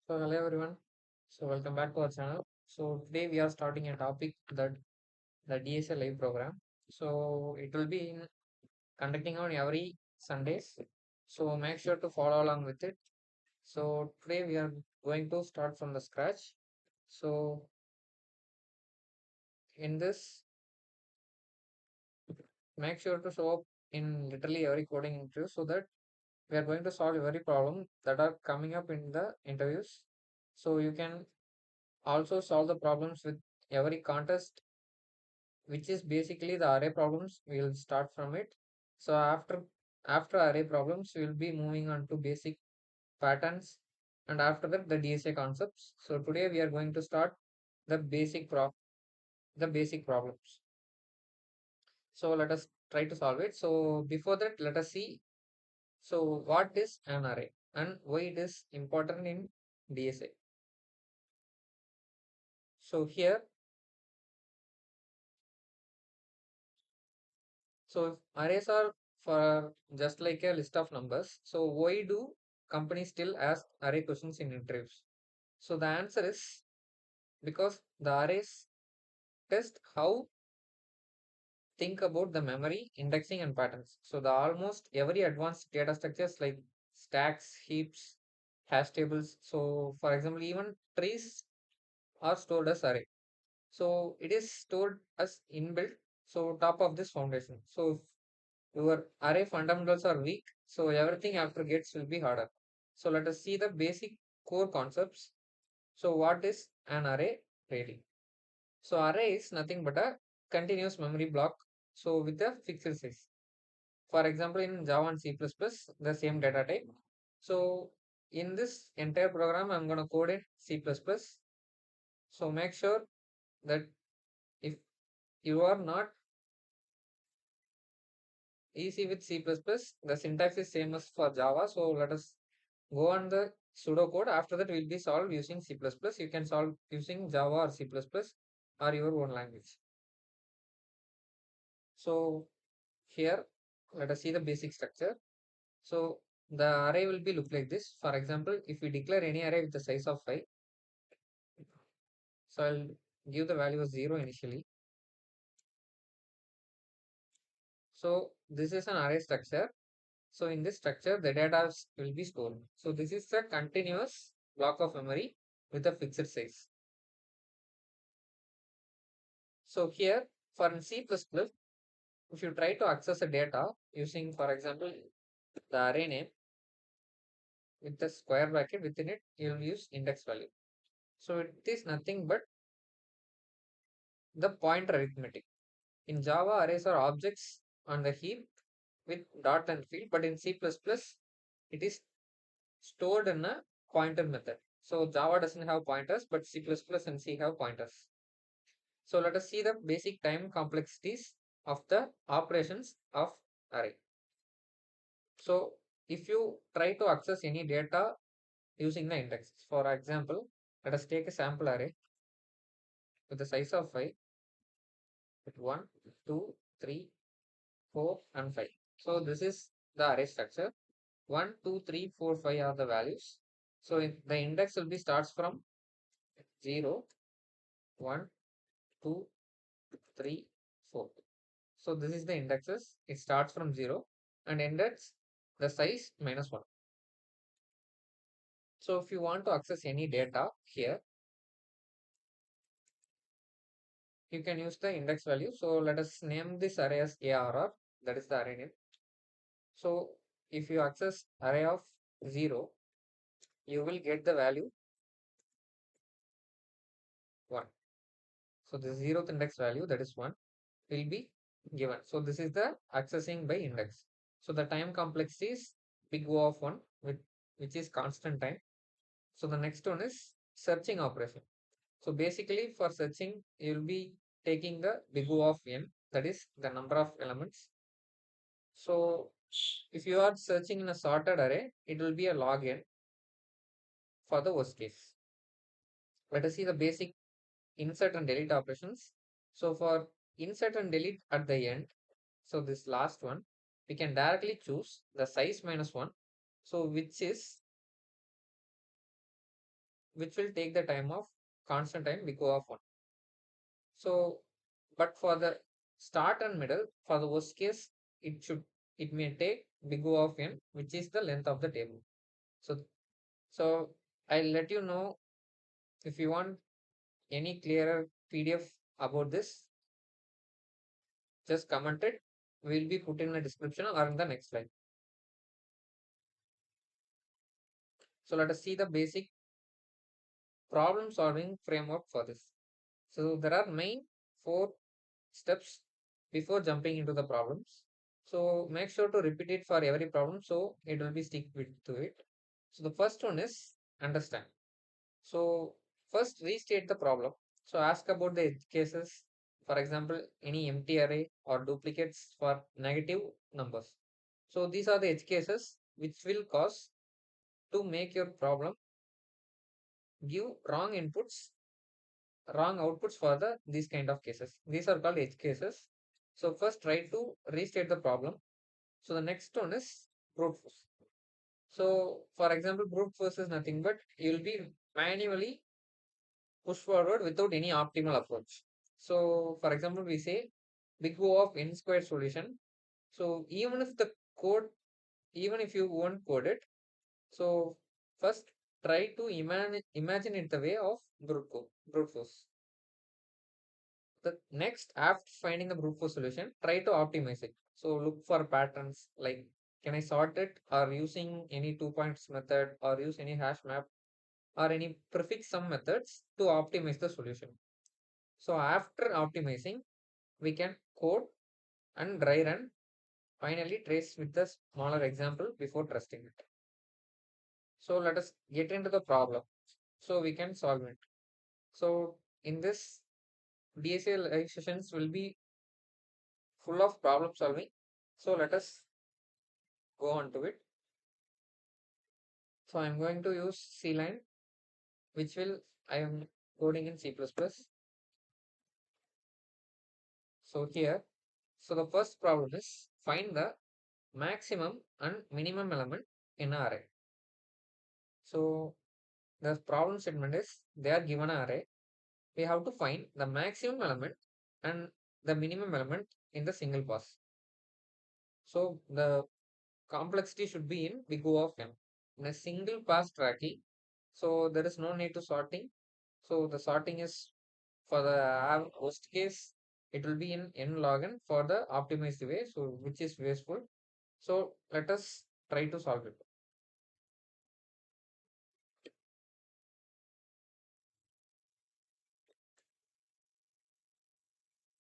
So hello everyone. So welcome back to our channel. So today we are starting a topic that the DSA live program. So it will be in conducting on every Sundays. So make sure to follow along with it. So today we are going to start from the scratch. So in this, make sure to show up in literally every coding interview so that we are going to solve every problem that are coming up in the interviews. So you can also solve the problems with every contest, which is basically the array problems. We'll start from it. So after array problems, we'll be moving on to basic patterns, and after that the DSA concepts. So today we are going to start the basic problems. So let us try to solve it. So before that, let us see. So what is an array and why it is important in DSA? So here, so if arrays are for just like a list of numbers, so why do companies still ask array questions in interviews? So the answer is because the arrays test how think about the memory, indexing, and patterns. So the almost every advanced data structures like stacks, heaps, hash tables. So for example, even trees are stored as array. So it is stored as inbuilt. So top of this foundation. So if your array fundamentals are weak, so everything after gets will be harder. So let us see the basic core concepts. So what is an array really? So array is nothing but a continuous memory block. So with a fixed size. For example, in Java and C++, the same data type. So in this entire program, I'm going to code in C++. So make sure that if you are not easy with C++, the syntax is same as for Java. So let us go on the pseudocode. After that, will be solved using C++. You can solve using Java or C++ or your own language. So here, let us see the basic structure. So the array will be look like this. For example, if we declare any array with the size of 5, so I'll give the value as 0 initially. So this is an array structure. So in this structure, the data will be stored. So this is a continuous block of memory with a fixed size. So here for in C++, if you try to access a data using, for example, the array name with the square bracket within it, you will use index value. So it is nothing but the pointer arithmetic. In Java, arrays are objects on the heap with dot and field, but in C++, it is stored in a pointer method. So Java doesn't have pointers, but C++ and C have pointers. So let us see the basic time complexities of the operations of array. So if you try to access any data using the index, for example, let us take a sample array with the size of 5 with 1, 2, 3, 4, and 5. So this is the array structure. 1, 2, 3, 4, 5 are the values. So the index will be starts from 0, 1, 2, 3, 4. So this is the indexes. It starts from 0 and ends the size -1. So if you want to access any data here, you can use the index value. So let us name this array as ARR. That is the array name. So if you access array of 0, you will get the value 1. So the 0th index value, that is 1, will be given. So this is the accessing by index. So the time complexity is big O of 1, which is constant time. So the next one is searching operation. So basically for searching, you will be taking the big O of n, that is the number of elements. So if you are searching in a sorted array, it will be a log n for the worst case. Let us see the basic insert and delete operations. So for insert and delete at the end, so this last one, we can directly choose the size -1. So which is which will take the time of constant time big O of 1. So, but for the start and middle, for the worst case, it may take big O of n, which is the length of the table. So I'll let you know if you want any clearer PDF about this, just comment it. Will be put in the description or in the next slide. So let us see the basic problem solving framework for this. So there are main 4 steps before jumping into the problems. So make sure to repeat it for every problem so it will be stick with to it. So the first one is understand. So first restate the problem. So ask about the edge cases. For example, any empty array or duplicates for negative numbers. So these are the edge cases which will cause to make your problem give wrong inputs, wrong outputs for the these kind of cases. These are called edge cases. So first try to restate the problem. So the next one is brute force. So for example, brute force is nothing but you will be manually push forward without any optimal approach. So for example, we say big O of n squared solution. So even if the code, even if you won't code it, so first try to imagine it the way of brute force. The next, after finding the brute force solution, try to optimize it. So look for patterns like can I sort it or using any 2 points method or use any hash map or any prefix sum methods to optimize the solution. So after optimizing, we can code and dry run. Finally, trace with the smaller example before trusting it. So let us get into the problem so we can solve it. So in this DSA live sessions will be full of problem solving. So let us go on to it. So I'm going to use C line, which will I am coding in C++. So here, so the first problem is find the maximum and minimum element in an array. So the problem statement is they are given an array. We have to find the maximum element and the minimum element in the single pass. So the complexity should be in big O of n. In a single pass tracking, so there is no need to sorting. So the sorting is for the worst case, it will be in n log n for the optimized way, so which is wasteful. So let us try to solve it.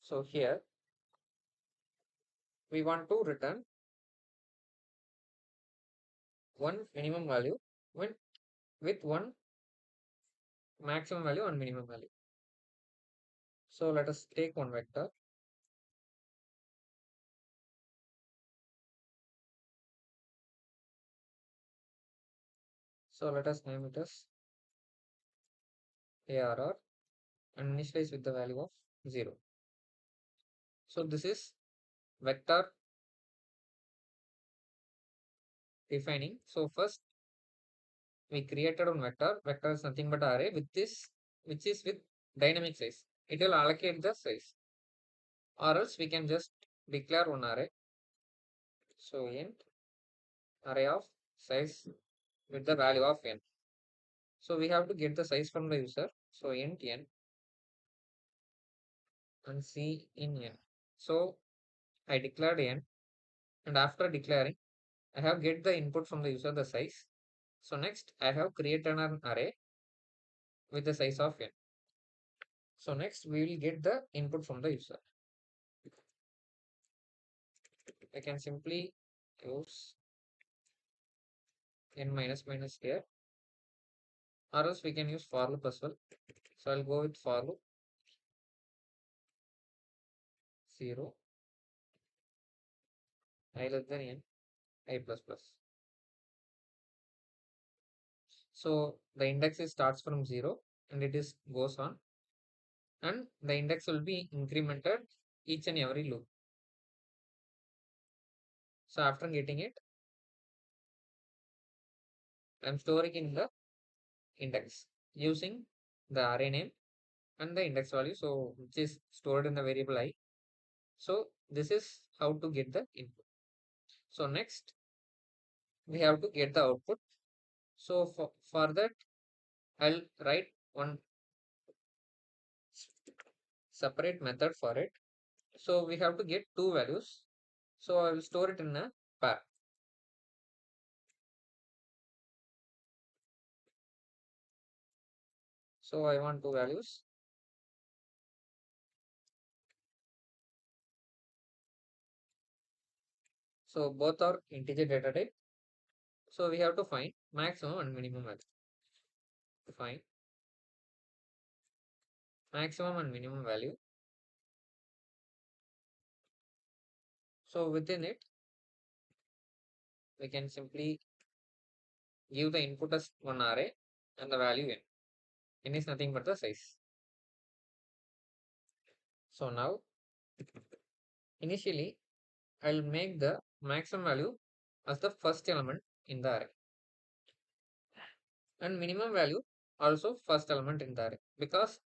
So here we want to return one minimum value with one maximum value and minimum value. So let us take one vector. So let us name it as ARR and initialize with the value of 0. So this is vector defining. So first we created one vector. Vector is nothing but array with this, which is with dynamic size. It will allocate the size. Or else we can just declare one array. So int array of size with the value of n. So we have to get the size from the user. So int n and c in n. So I declared n, and after declaring, I have get the input from the user the size. So next I have created an array with the size of n. So next we will get the input from the user. I can simply use n minus minus here, or else we can use for loop as well. So I'll go with for loop 0 I less than n I plus plus. So the index starts from 0 and it is goes on, and the index will be incremented each and every loop. So after getting it, I'm storing in the index. using the array name and the index value, so which is stored in the variable I. So this is how to get the input. So next we have to get the output. So for that I'll write one separate method for it. So we have to get two values. So I will store it in a pair. So I want two values. So both are integer data type. So we have to find maximum and minimum value. Find maximum and minimum value. So within it, we can simply give the input as one array and the value n. N is nothing but the size. So now, initially, I'll make the maximum value as the first element in the array, and minimum value also first element in the array, because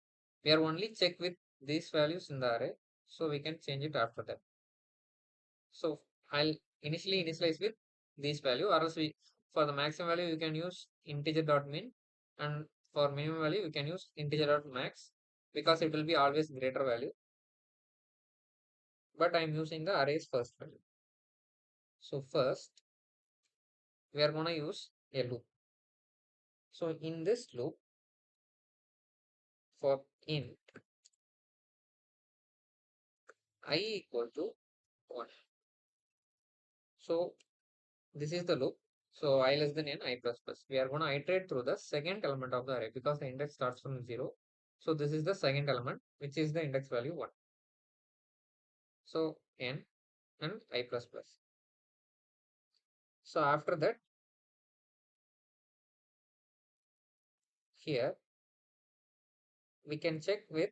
we are only check with these values in the array, so we can change it after that. So I'll initially initialize with this value, or else we, for the maximum value you can use integer dot min, and for minimum value you can use integer dot max, because it will be always greater value. But I am using the array's first value. So first we are going to use a loop. So in this loop, for int I equal to 1. So this is the loop. So I less than n, I plus plus. We are going to iterate through the second element of the array, because the index starts from 0. So this is the second element, which is the index value 1. So n and I plus plus. So after that, here we can check with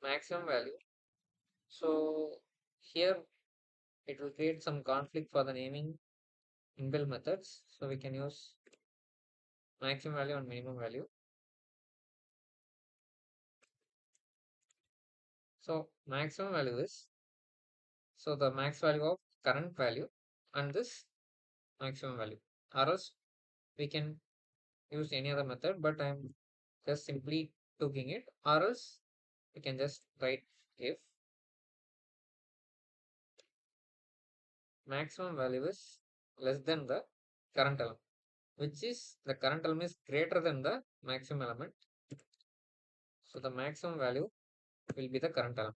maximum value. So here it will create some conflict for the naming inbuilt methods. So we can use maximum value and minimum value. So maximum value is, so the max value of current value and this maximum value, or else we can use any other method, but I'm just simply taking it, or else we can just write if maximum value is less than the current element, which is the current element is greater than the maximum element. So the maximum value will be the current element,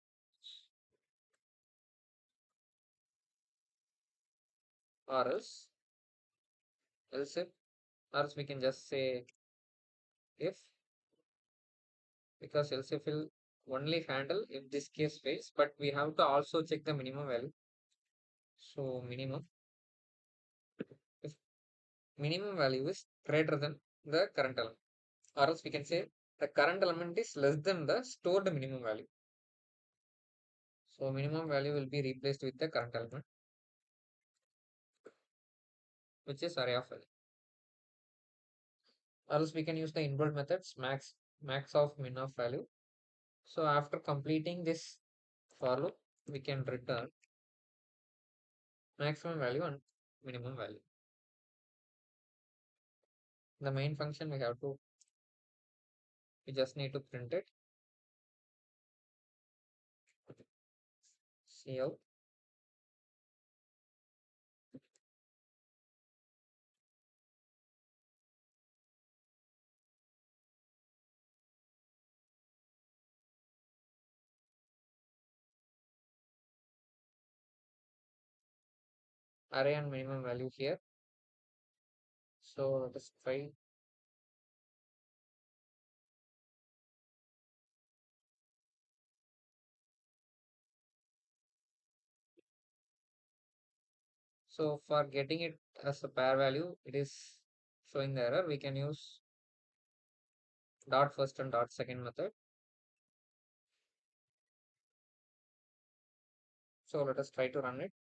or else if, or else we can just say if, because else if will only handle if this case fails, but we have to also check the minimum value. So minimum, if minimum value is greater than the current element, or else we can say the current element is less than the stored minimum value. So minimum value will be replaced with the current element, which is array of value. Or else we can use the inbuilt methods max of min of value. So after completing this for loop, we can return maximum value and minimum value. The main function we just need to print it. Cout array and minimum value here. So let us try. So for getting it as a pair value, it is showing the error. We can use dot first and dot second method. So let us try to run it.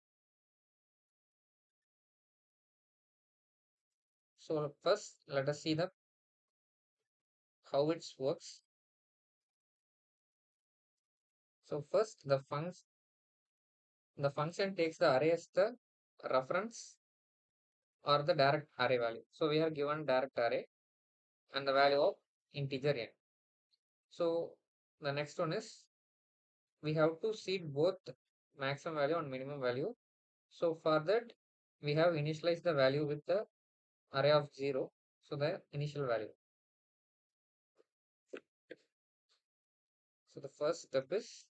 So first let us see the how it works. So first the function takes the array as the reference or the direct array value. So we are given direct array and the value of integer n. So the next one is we have to seed both maximum value and minimum value. So for that we have initialized the value with the array of 0. So the initial value. So the first step is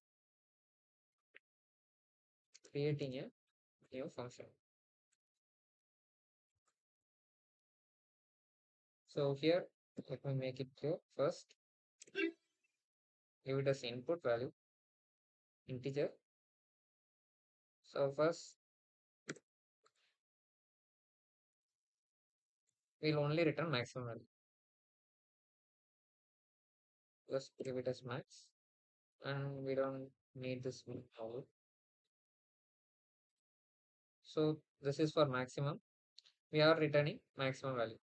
creating a new function. So here let me make it clear. First give it as input value integer. So first we'll only return maximum value. Just give it as max, and we don't need this min value. So this is for maximum. We are returning maximum value.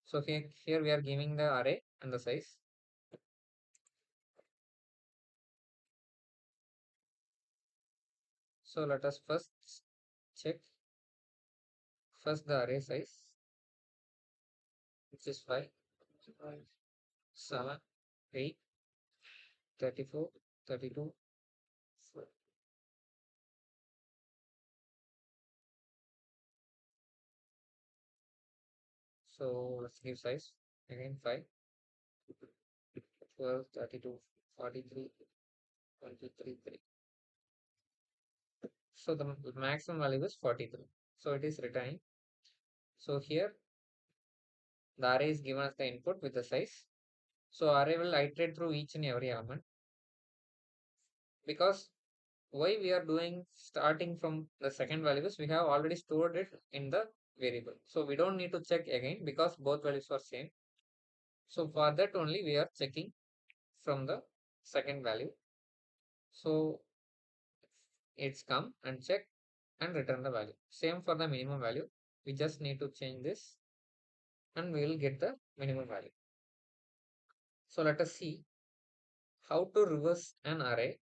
So here we are giving the array and the size. So let us first check first the array size, which is 5, 7, 8, 34, 32. So let's give size again 5, 12, 32, 43, 23, 3. So the maximum value is 43. So it is returning. So here the array is given as the input with the size. So array will iterate through each and every element, because why we are doing starting from the second values, we have already stored it in the variable. So we don't need to check again because both values are same. So for that only we are checking from the second value. So it's come and check and return the value. Same for the minimum value. We just need to change this and we will get the minimum value. So let us see how to reverse an array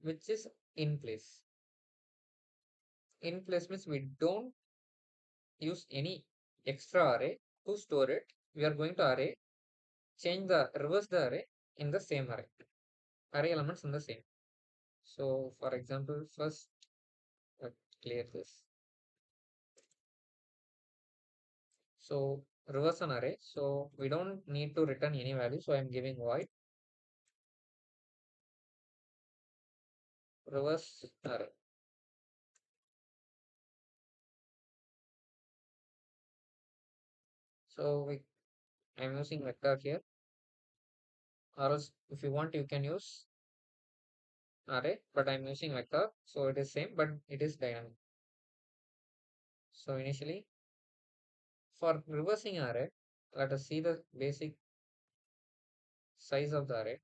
which is in place. In place means we don't use any extra array to store it. We are going to reverse the array in the same array elements in the same. So for example, first let's clear this. So reverse an array. So we don't need to return any value. So I'm giving void reverse array. So I'm using vector here, or else if you want you can use array, but I'm using vector, so it is same, but it is dynamic. So initially for reversing array, let us see the basic size of the array.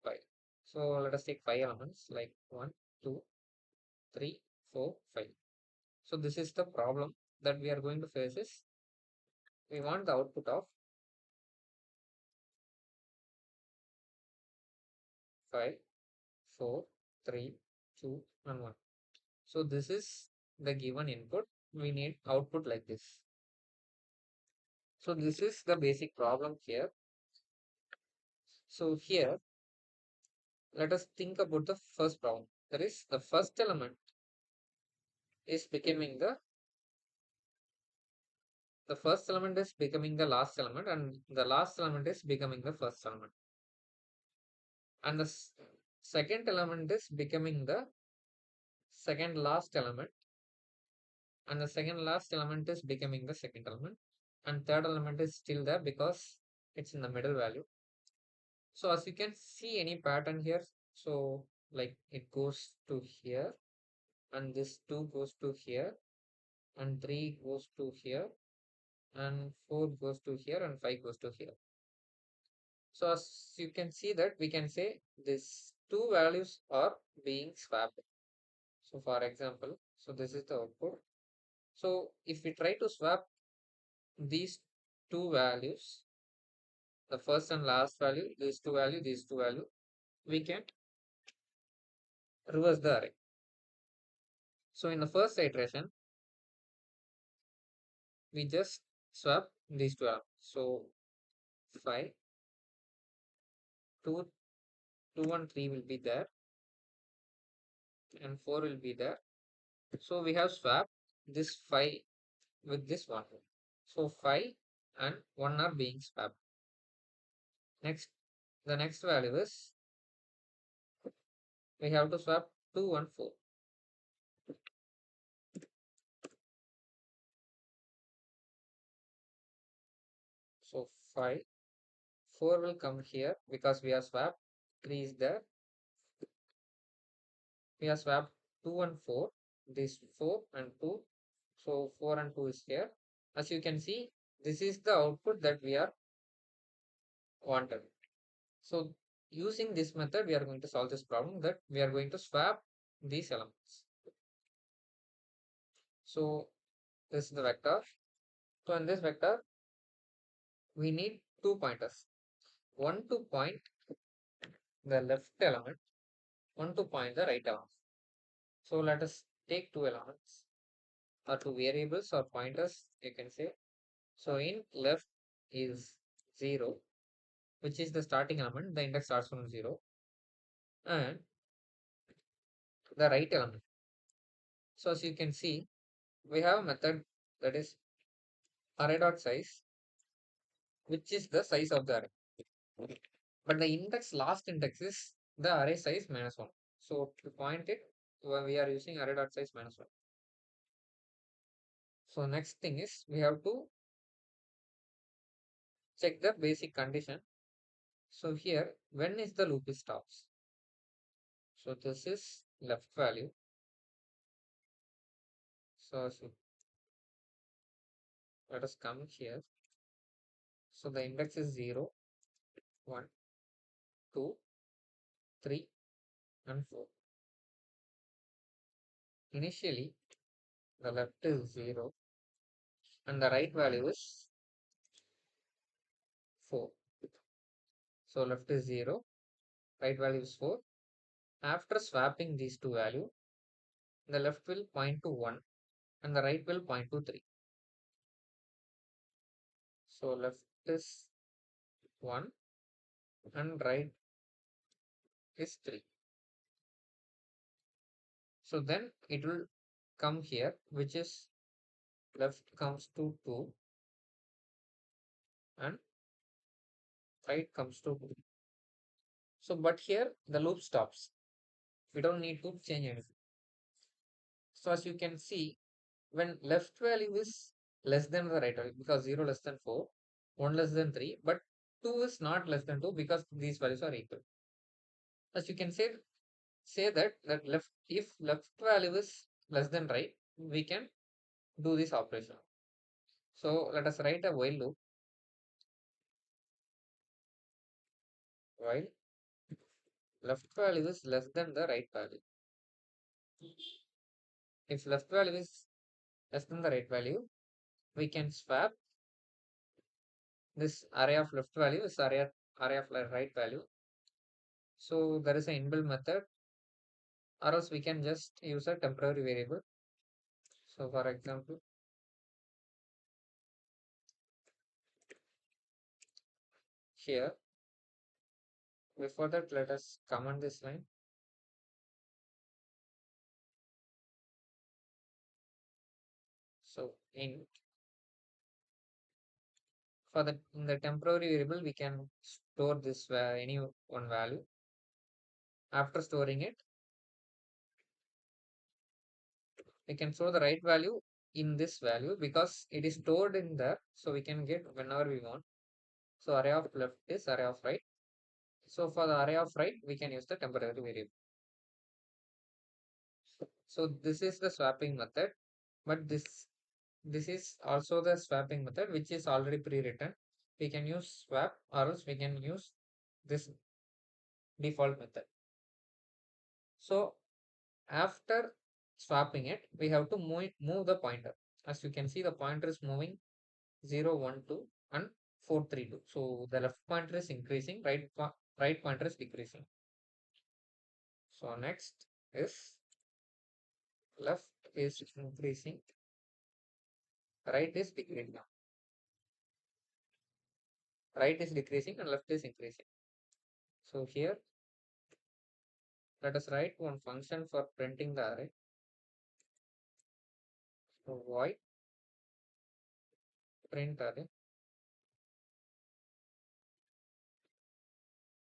5. So let us take 5 elements like 1, 2, 3, 4, 5. So this is the problem that we are going to face is we want the output of 5, 4, 3, 2 and 1. So this is the given input. We need output like this. So this is the basic problem here. So here let us think about the first problem. That is the first element is becoming the first element is becoming the last element, and the last element is becoming the first element, and the second element is becoming the second last element, and the second last element is becoming the second element, and third element is still there because it's in the middle value. So as you can see any pattern here, so like it goes to here, and this 2 goes to here, and 3 goes to here, and 4 goes to here, and 5 goes to here. So as you can see that we can say this two values are being swapped. So for example, so this is the output. So if we try to swap these two values, the first and last value, these two value, we can reverse the array. So in the first iteration, we just swap these two elements. So 5, 2, 2 and 3 will be there, and 4 will be there. So we have swapped this 5 with this one. So 5 and 1 are being swapped. Next, the next value is we have to swap 2 and 4. So 5, 4 will come here because we have swapped. 3 is there. We have swapped 2 and 4. This 4 and 2. So 4 and 2 is here. As you can see, this is the output that we are wanted. So using this method, we are going to solve this problem, that we are going to swap these elements. So this is the vector. So in this vector, we need two pointers. One to point the left element, one to point the right element. So let us take two elements or two variables or pointers, you can say. So in left is 0, which is the starting element. The index starts from 0, and the right element. So as you can see, we have a method that is array.size, which is the size of the array. But the last index is the array size minus 1. So to point it, we are using array.size minus 1. So next thing is we have to check the basic condition. So here, when is the loop stops? So this is left value. So let us come here. So the index is 0, 1, 2, 3, and 4. Initially, the left is 0 and the right value is 4. So left is 0, right value is 4. After swapping these two values, the left will point to 1 and the right will point to 3. So left is 1 and right is 3. So then it will come here, which is left comes to 2 and right comes to 2. So but here the loop stops. We don't need to change anything. So as you can see, when left value is less than the right value, because 0 less than 4, 1 less than 3, but 2 is not less than 2 because these values are equal. As you can say that left, if left value is less than right, we can do this operation. So let us write a while loop. While left value is less than the right value. If left value is less than the right value, we can swap this array of left value is array of right value. So there is an inbuilt method, or else we can just use a temporary variable. So for example, here, before that, let us comment this line. So in the temporary variable, we can store this any one value. After storing it, we can store the right value in this value because it is stored in there, so we can get whenever we want. So array of left is array of right. So for the array of right, we can use the temporary variable. So this is the swapping method, but this is also the swapping method which is already pre-written. We can use swap, or else we can use this default method. So after swapping it, we have to move the pointer. As you can see, the pointer is moving 0, 1, 2 and 4, 3, 2. So the left pointer is increasing, right pointer is decreasing. So next is left is increasing, right is decreasing. Right is decreasing and left is increasing. So here let us write one function for printing the array. So void print array,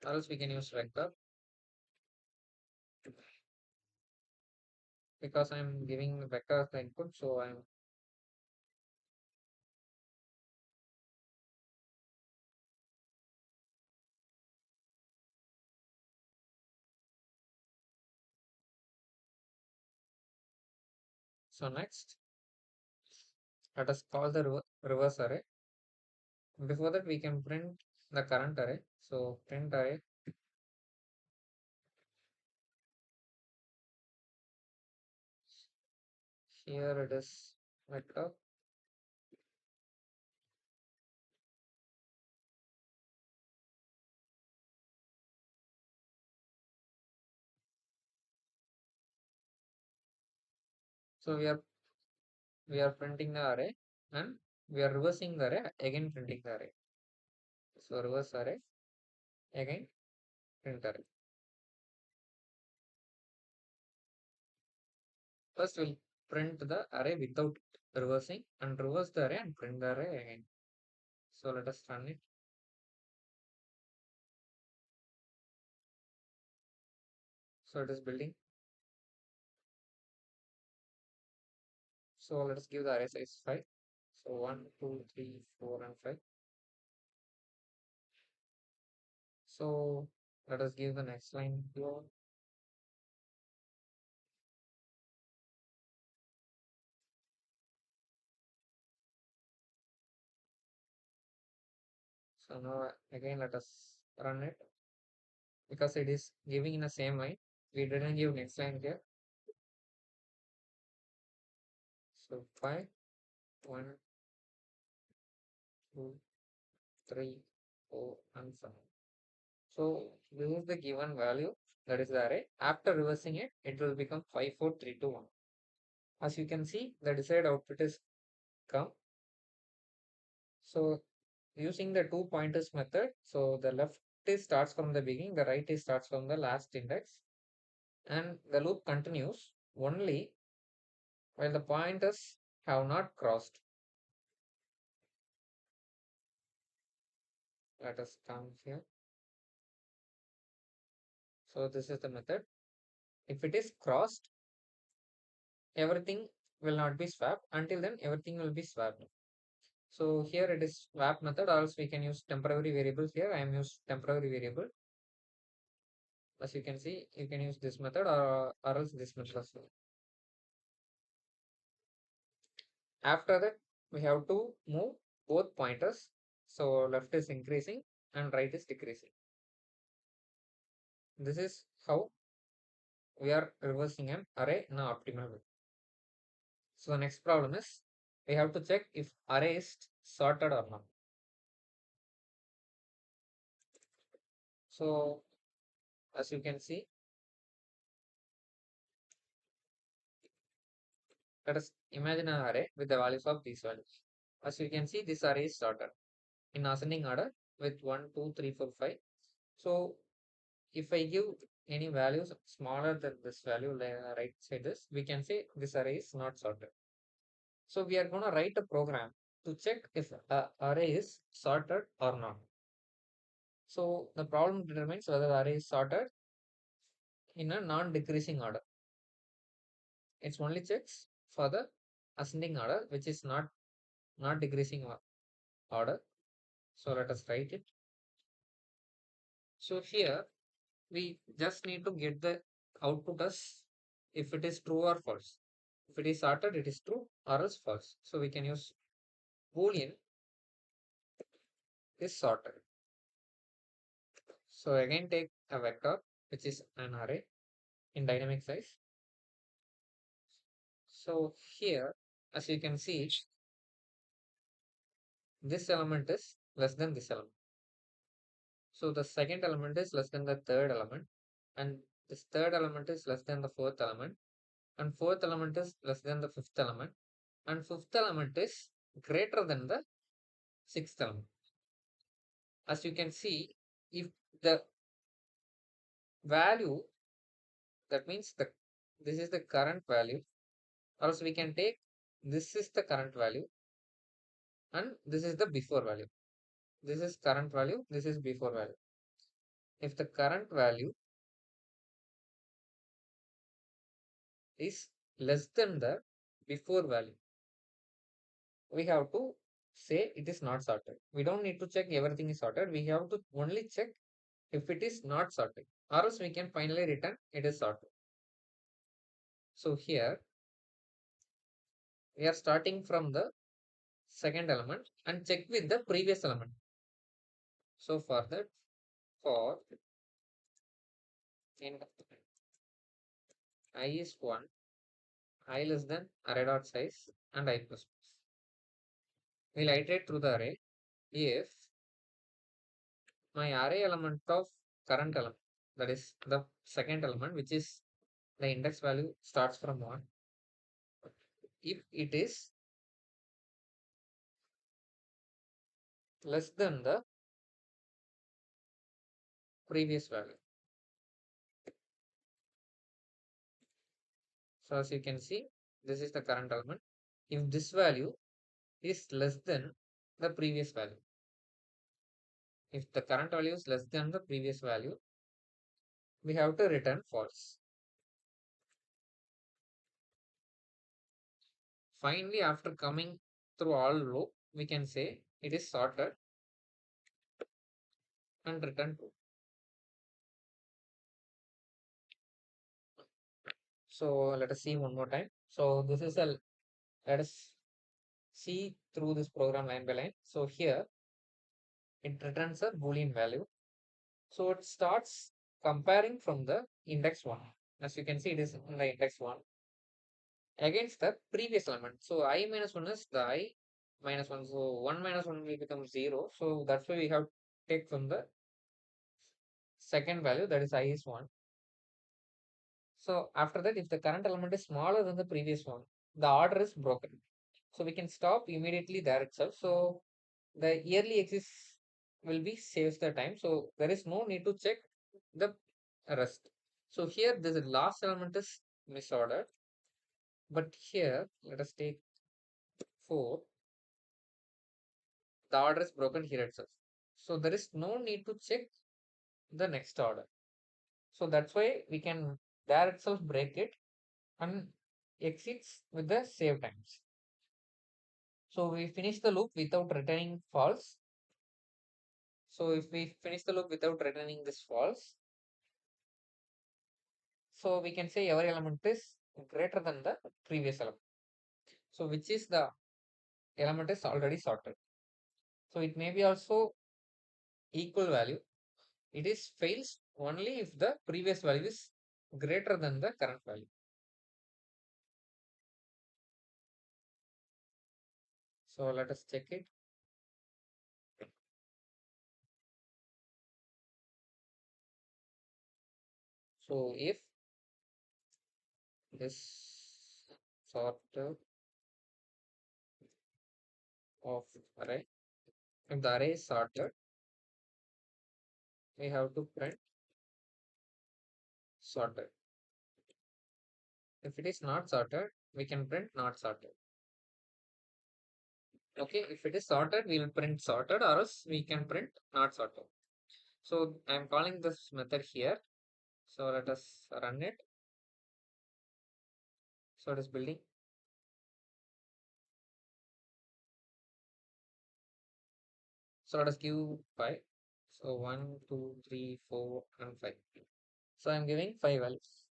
or else we can use vector, because I'm giving the vector as the input. So next let us call the reverse array. Before that we can print the current array. So print array, here it is vector. So we are printing the array and we are reversing the array, again printing the array. So reverse array, again print array. First we'll print the array without reversing and reverse the array and print the array again. So let us run it. So it is building. So let us give the array size 5. So 1, 2, 3, 4 and 5. So let us give the next line here. So now again let us run it, because it is giving in the same line. We didn't give next line here. So 5, 1, 2, 3, 4 and 5. So this is the given value, that is the array. After reversing it, it will become 5, 4, 3, 2, 1. As you can see, the desired output is come. So using the two pointers method, so the left is starts from the beginning, the right is starts from the last index, and the loop continues only while the pointers have not crossed. Let us come here. So this is the method. If it is crossed, everything will not be swapped. Until then, everything will be swapped. So here it is swap method, or else we can use temporary variable. Here I am used temporary variable. As you can see, you can use this method or else this method as well. After that, we have to move both pointers. So left is increasing and right is decreasing. This is how we are reversing an array in an optimal way. So the next problem is we have to check if array is sorted or not. So as you can see, let us imagine an array with the values of these values. As you can see, this array is sorted in ascending order with 1, 2, 3, 4, 5. So if I give any values smaller than this value, right side this, we can say this array is not sorted. So we are going to write a program to check if array is sorted or not. So the problem determines whether the array is sorted in a non-decreasing order. It's only checks for the ascending order, which is not decreasing order. So let us write it. So here we just need to get the output as if it is true or false. If it is sorted, it is true or else false. So we can use boolean is sorted. So again take a vector which is an array. in dynamic size. So here, as you can see, this element is less than this element. So the second element is less than the third element, and this third element is less than the fourth element, and fourth element is less than the fifth element, and fifth element is greater than the sixth element. As you can see, if the value, that means this is the current value, or else we can take this is the current value and this is the before value. This is current value, this is before value. If the current value is less than the before value, we have to say it is not sorted. We don't need to check everything is sorted. We have to only check if it is not sorted, or else we can finally return it is sorted. So here we are starting from the second element and check with the previous element. So for that, for in I is 1, I less than array dot size and I plus plus. We'll iterate through the array if my array element of current element, that is the second element, which is the index value starts from 1, if it is less than the previous value. So as you can see, this is the current element. If this value is less than the previous value, if the current value is less than the previous value, we have to return false. Finally, after coming through all loop, we can say it is sorted and return true. So let us see one more time. So this is a, let us see through this program line by line. So here it returns a Boolean value. So it starts comparing from the index 1. As you can see, it is in the index 1 against the previous element. So I minus 1 is the I minus 1. So 1 minus 1 will become 0. So that's why we have to take from the second value, that is I is 1. So after that, if the current element is smaller than the previous one, the order is broken. So we can stop immediately there itself. So the yearly exist will be saves the time. So there is no need to check the rest. So here the last element is misordered. But here let us take 4. The order is broken here itself. So there is no need to check the next order. So that's why we can there itself break it and exits with the save times. So we finish the loop without returning false. So if we finish the loop without returning this false, so we can say every element is greater than the previous element. So which is the element is already sorted. So it may be also equal value. It is fails only if the previous value is greater than the current value. So let us check it. So if this sorted of array, if the array is sorted, we have to print sorted. If it is not sorted, we can print not sorted. Okay, if it is sorted, we will print sorted, or else we can print not sorted. So I am calling this method here. So let us run it. So it is building. So let us give 5. So 1, 2, 3, 4, and 5. So I am giving 5 values.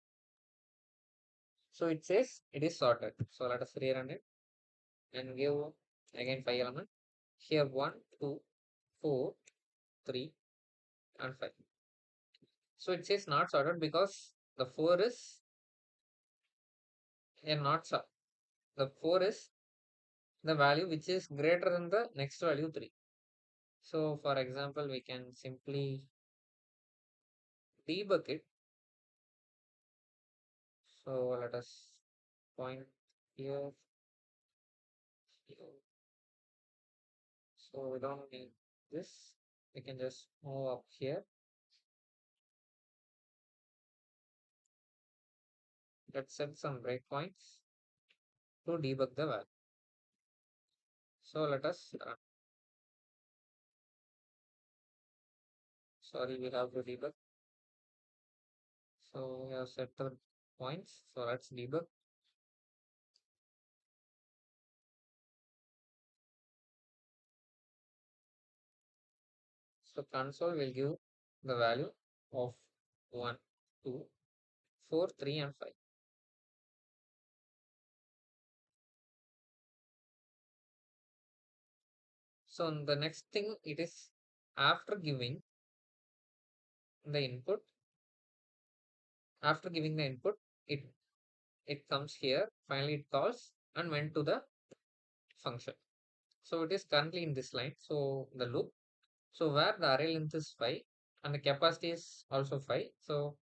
So it says it is sorted. So let us rerun it and give again 5 element. Here 1, 2, 4, 3, and 5. So it says not sorted because the 4 is not sub. The 4 is the value which is greater than the next value 3. So for example, we can simply debug it. So let us point here. So we don't need this. We can just move up here. Let's set some breakpoints to debug the value. So let us run. Sorry, we have to debug. So we have set the points. So let's debug. So console will give the value of 1, 2, 4, 3, and 5. So the next thing it is after giving the input, it comes here. Finally, it calls and went to the function. So it is currently in this line. So the loop. So where the array length is 5 and the capacity is also 5. So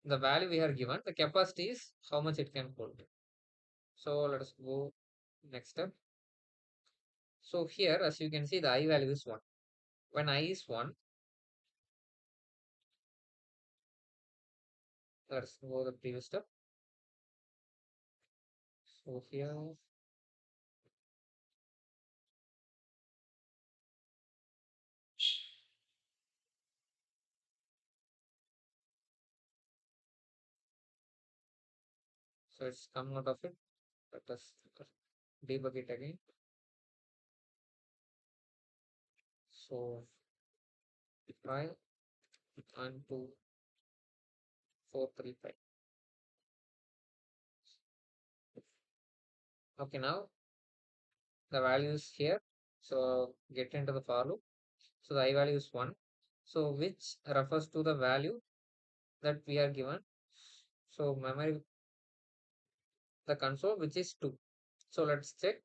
the value we are given, the capacity is how much it can hold. So let us go next step. So here, as you can see, the I value is 1. When I is 1, let's go the previous step. So here, so it's come out of it. Let us debug it again. So 5 and 2, 4, 3, 5. Okay, now the value is here. So get into the for loop. So the I value is 1. So which refers to the value that we are given. So memory, the console, which is 2. So let's check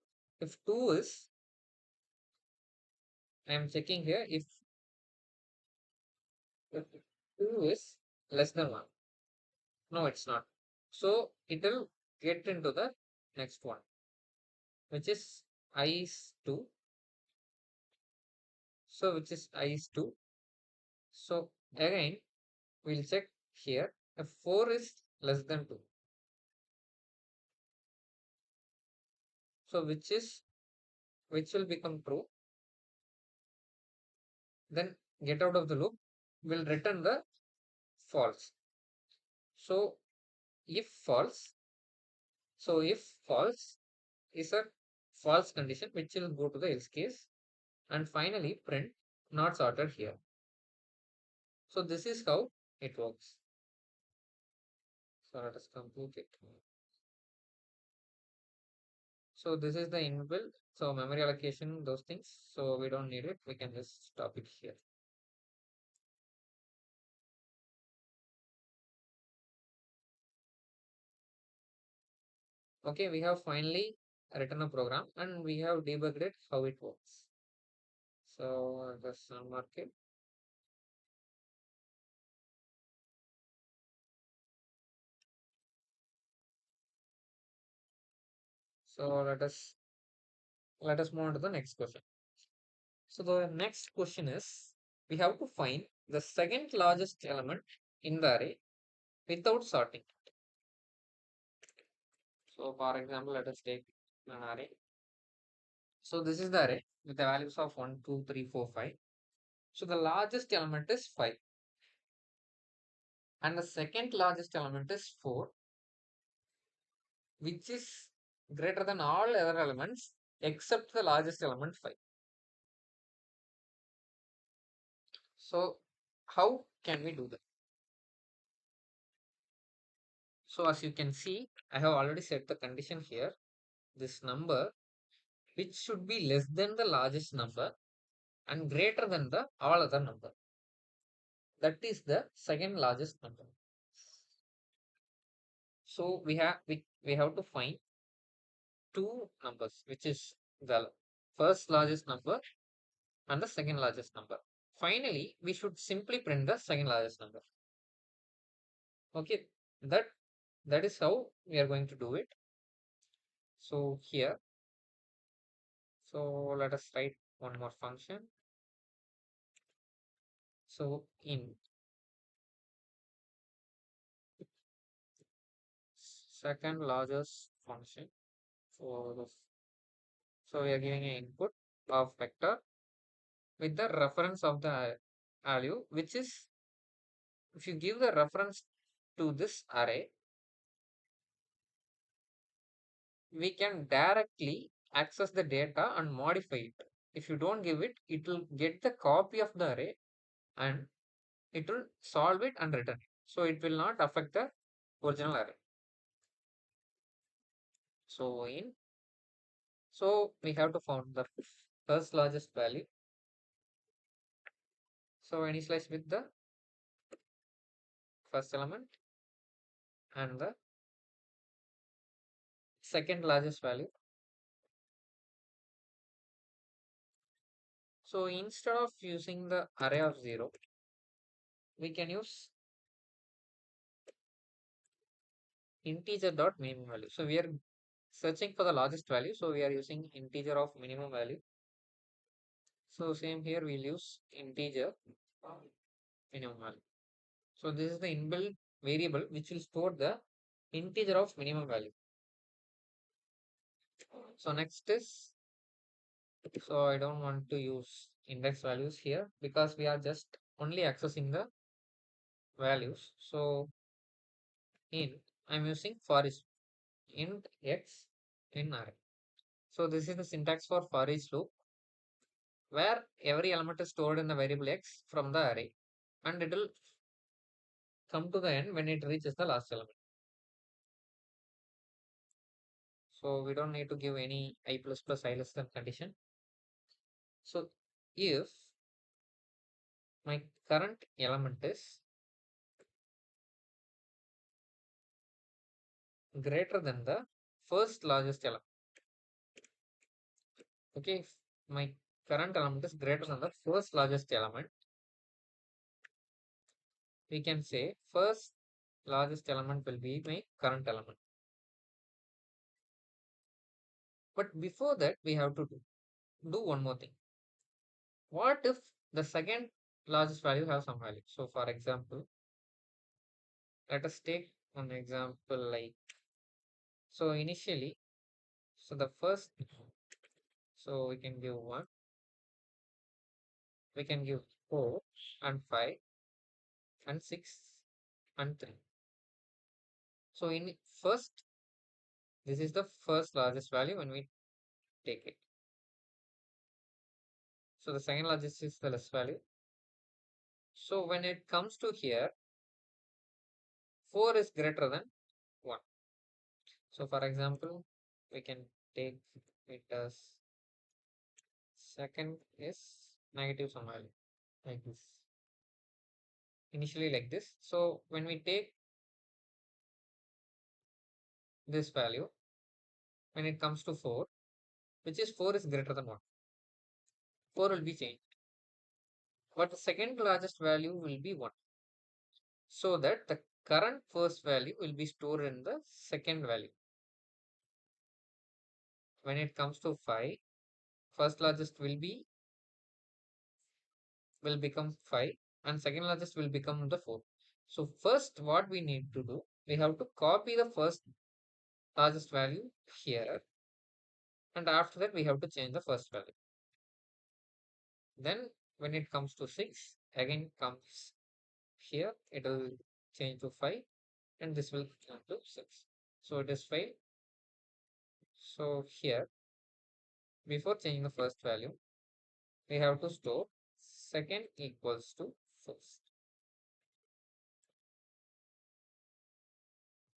if 2 is, I am checking here if 2 is less than 1. No, it's not. So it will get into the next one, which is I is 2. So which is I is 2. So again, we'll check here if 4 is less than 2. So which will become true. Then get out of the loop, will return the false. So if false, if false is a false condition, which will go to the else case, and finally print not sorted here. So this is how it works. So let us complete it. So this is the inbuilt. So memory allocation, those things. So we don't need it. We can just stop it here. Okay, we have finally written a program and we have debugged it how it works. So just unmark it. So let us move on to the next question. So the next question is we have to find the second largest element in the array without sorting. So for example, let us take an array. So this is the array with the values of 1, 2, 3, 4, 5. So the largest element is 5. And the second largest element is 4, which is greater than all other elements except the largest element 5. So how can we do that? So as you can see, I have already set the condition here. This number, which should be less than the largest number and greater than the all other number. That is the second largest number. So we have to find two numbers, which is the first largest number and the second largest number. Finally, we should simply print the second largest number. Okay, that that is how we are going to do it. So here, so let us write one more function. So in second largest function, so we are giving an input of vector with the reference of the value, which is, if you give the reference to this array, we can directly access the data and modify it. If you don't give it, it will get the copy of the array and it will solve it and return it. So it will not affect the original array. So so we have to find the first largest value. So initialize with the first element and the second largest value. So instead of using the array of 0, we can use integer dot minimum value. So we are searching for the largest value, so we are using integer of minimum value. So same here, we'll use integer minimum value. So this is the inbuilt variable which will store the integer of minimum value. So next is, so I don't want to use index values here because we are just only accessing the values. So in, I'm using for each int x in array. So this is the syntax for each loop, where every element is stored in the variable x from the array, and it will come to the end when it reaches the last element. So we don't need to give any I plus plus I less than condition. So if my current element is greater than the first largest element, okay, if my current element is greater than the first largest element, we can say first largest element will be my current element. But before that, we have to do one more thing. What if the second largest value has some value? So for example, let us take one example like, so initially, so the first, so we can give 1, we can give 4 and 5 and 6 and 3. So in first, this is the first largest value when we take it. So the second largest is the less value. So when it comes to here, 4 is greater than 1. So for example, we can take it as second is negative some value like this. Initially like this. So when we take this value, when it comes to 4, which is 4 is greater than 1, 4 will be changed. But the second largest value will be 1. So that the current first value will be stored in the second value. When it comes to 5, first largest will become 5 and second largest will become the 4. So first what we need to do, we have to copy the first largest value here, and after that we have to change the first value. Then when it comes to 6, again comes here, it will change to 5 and this will come to 6. So it is 5. So here, before changing the first value, we have to store second equals to first,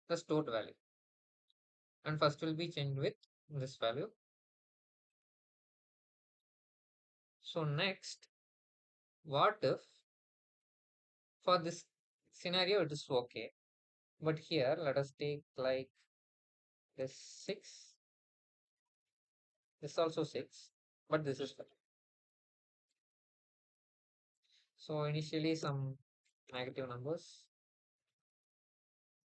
the stored value, and first will be changed with this value. So next, what if for this scenario it is okay, But here, let us take like this 6, this also 6, but this is 5. So initially some negative numbers.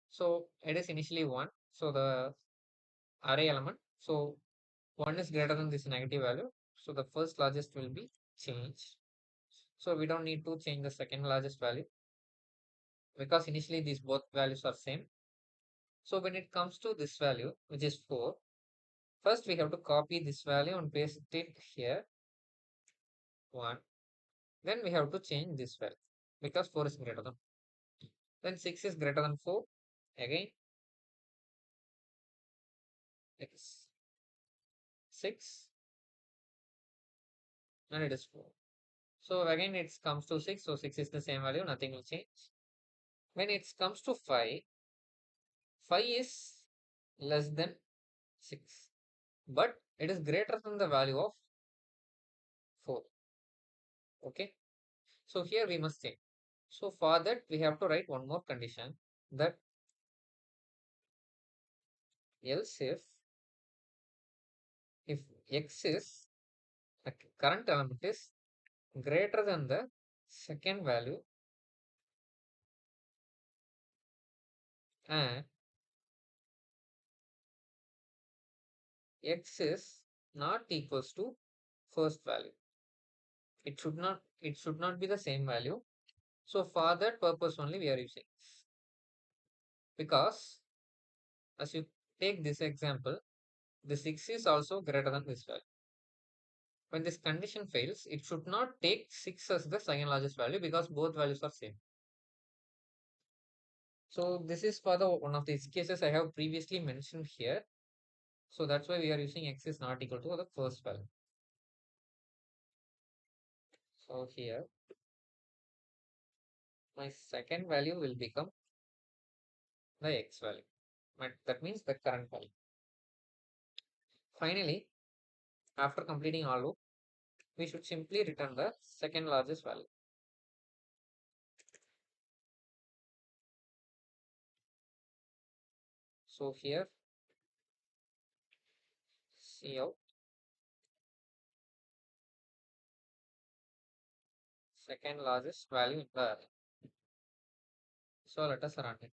So it is initially 1. So the array element. So 1 is greater than this negative value. So the first largest will be changed. So we don't need to change the second largest value because initially these both values are same. So when it comes to this value, which is 4, first we have to copy this value and paste it here, 1. Then we have to change this value because 4 is greater than. Then 6 is greater than 4. Again, x 6 and it is 4. So again it comes to 6. So 6 is the same value, nothing will change. When it comes to 5, 5 is less than 6, but it is greater than the value of 4. Okay. So here we must check. So for that we have to write one more condition, that else if x is the current element is greater than the second value and x is not equals to first value. It should not be the same value. So for that purpose only we are using this. Because as you take this example, the 6 is also greater than this value. When this condition fails, it should not take 6 as the second largest value because both values are same. So this is for the one of these cases I have previously mentioned here. So that's why we are using x is not equal to the first value. So here my second value will become the x value. That means the current value. Finally, after completing all loop, we should simply return the second largest value. So here, cout second largest value in the array. So let us run it.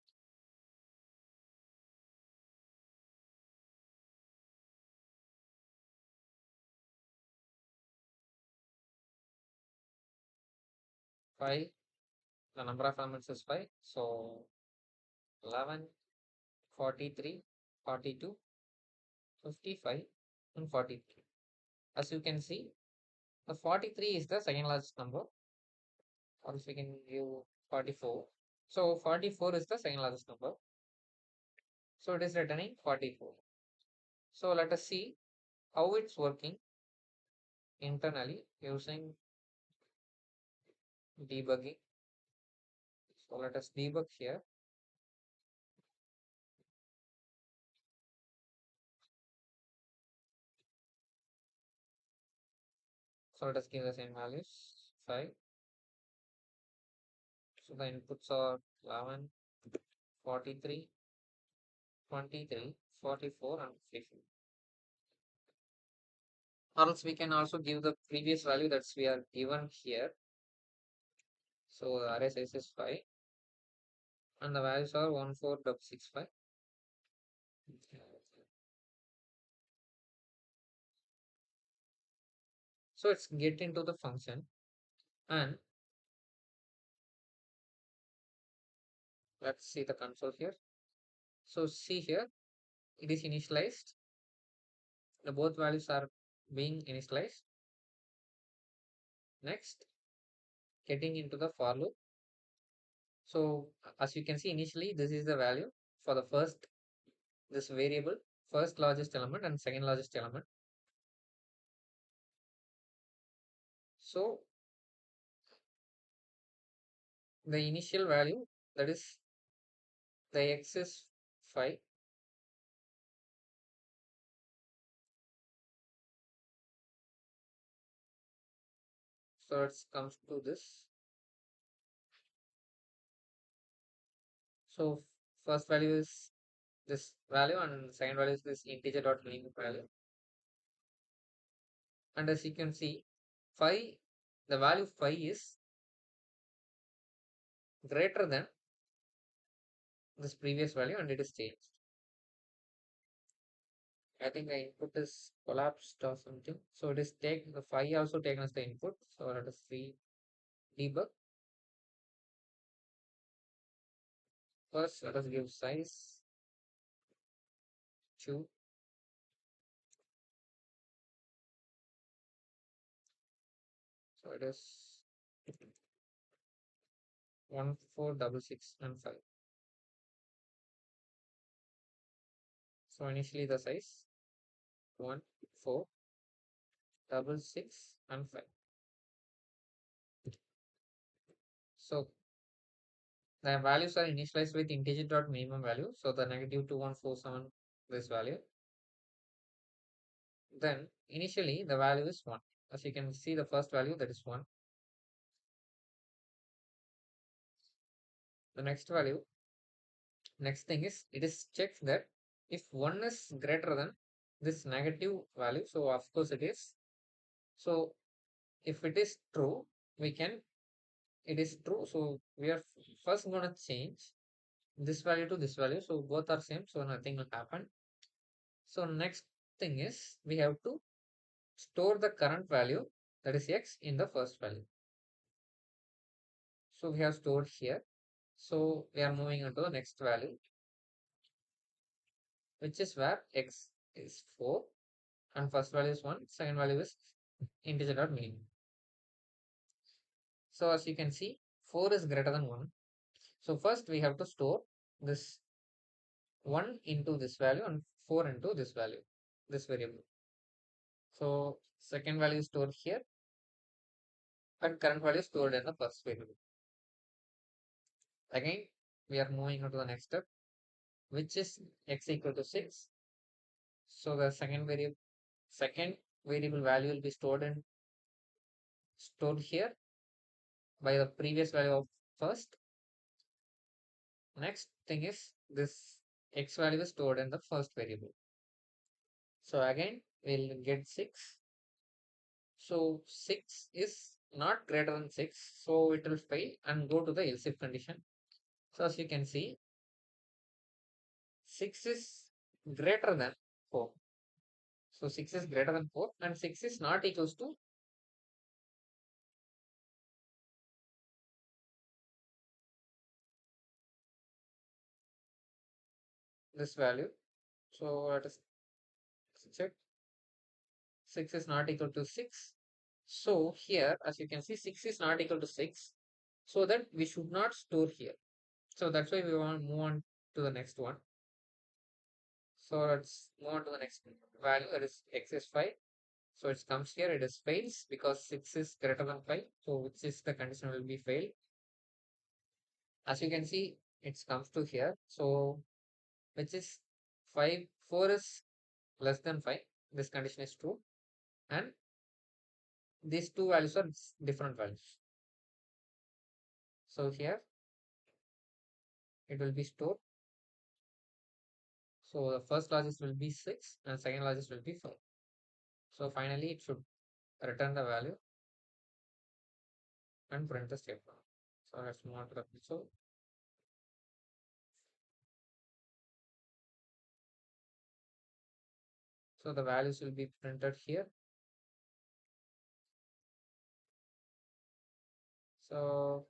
5, the number of elements is 5. So 11, 43, 42, 55, and 43. As you can see, the 43 is the second largest number, or if we can give 44. So 44 is the second largest number. So it is returning 44. So let us see how it's working internally using debugging. So let us debug here. So let us give the same values 5. So the inputs are 11, 43, 23, 44, and 50. Or else we can also give the previous value that's we are given here. So the array size is 5 and the values are 14.65. So it's get into the function and let's see the console here. So see here, it is initialized. The both values are being initialized. Next, getting into the for loop. So as you can see, initially this is the value for the first this variable, first largest element and second largest element. So the initial value, that is the x is 5. So it comes to this. So first value is this value and second value is this integer dot minimum value. And as you can see, 5, the value 5 is greater than this previous value and it is changed. I think the input is collapsed or something. So it is take the 5 also taken as the input. So let us see debug. First, let us give size 2. So it is 1, 4, 6, 6 and 5. So initially the size 1, 4, 6, 6 and 5. So the values are initialized with integer dot minimum value. So the negative 2147 this value. Then initially the value is 1. As you can see, the first value that is 1. The next value, next thing is it is checked that if 1 is greater than this negative value, so of course it is. So if it is true, we can, it is true. So we are first going to change this value to this value. So both are same. So nothing will happen. So next thing is we have to store the current value that is x in the first value. So we have stored here. So we are moving on to the next value, which is where x is 4 and first value is 1, second value is integer dot minimum. So as you can see, 4 is greater than 1. So first we have to store this 1 into this value and 4 into this value, this variable. So second value is stored here and current value is stored in the first variable. Again, we are moving on to the next step, which is x equal to 6. So the second variable value will be stored here by the previous value of first. Next thing is this x value is stored in the first variable. So again, we'll get 6. So 6 is not greater than 6. So it will fail and go to the else if condition. So as you can see, 6 is greater than 4. So 6 is greater than 4 and 6 is not equals to this value. So let us check. 6 is not equal to 6. So here, as you can see, 6 is not equal to 6. So that we should not store here. So that's why we want to move on to the next one. So let's move on to the next value, that is x is 5. So it comes here, it is fails because 6 is greater than 5. So which is the condition will be failed. As you can see, it comes to here. So which is 4 is less than 5. This condition is true. And these two values are different values. So here it will be stored. So the first largest will be 6 and second largest will be 5. So finally it should return the value and print the statement. So let's move on to the console. So the values will be printed here. So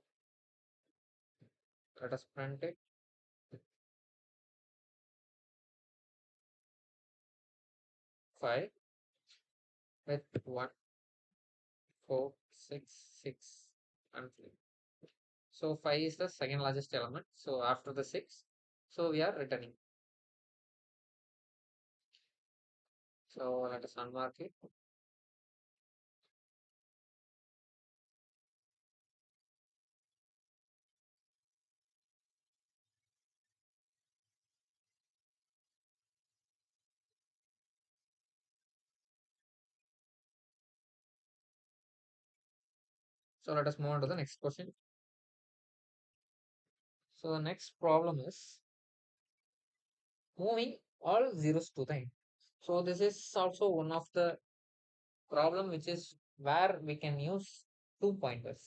let us print it. 5 with 1, 4, 6, 6 and 3. So 5 is the second largest element. So after the 6, so we are returning. So let us unmark it. So let us move on to the next question. So the next problem is moving all zeros to the end. So this is also one of the problem which is where we can use two pointers.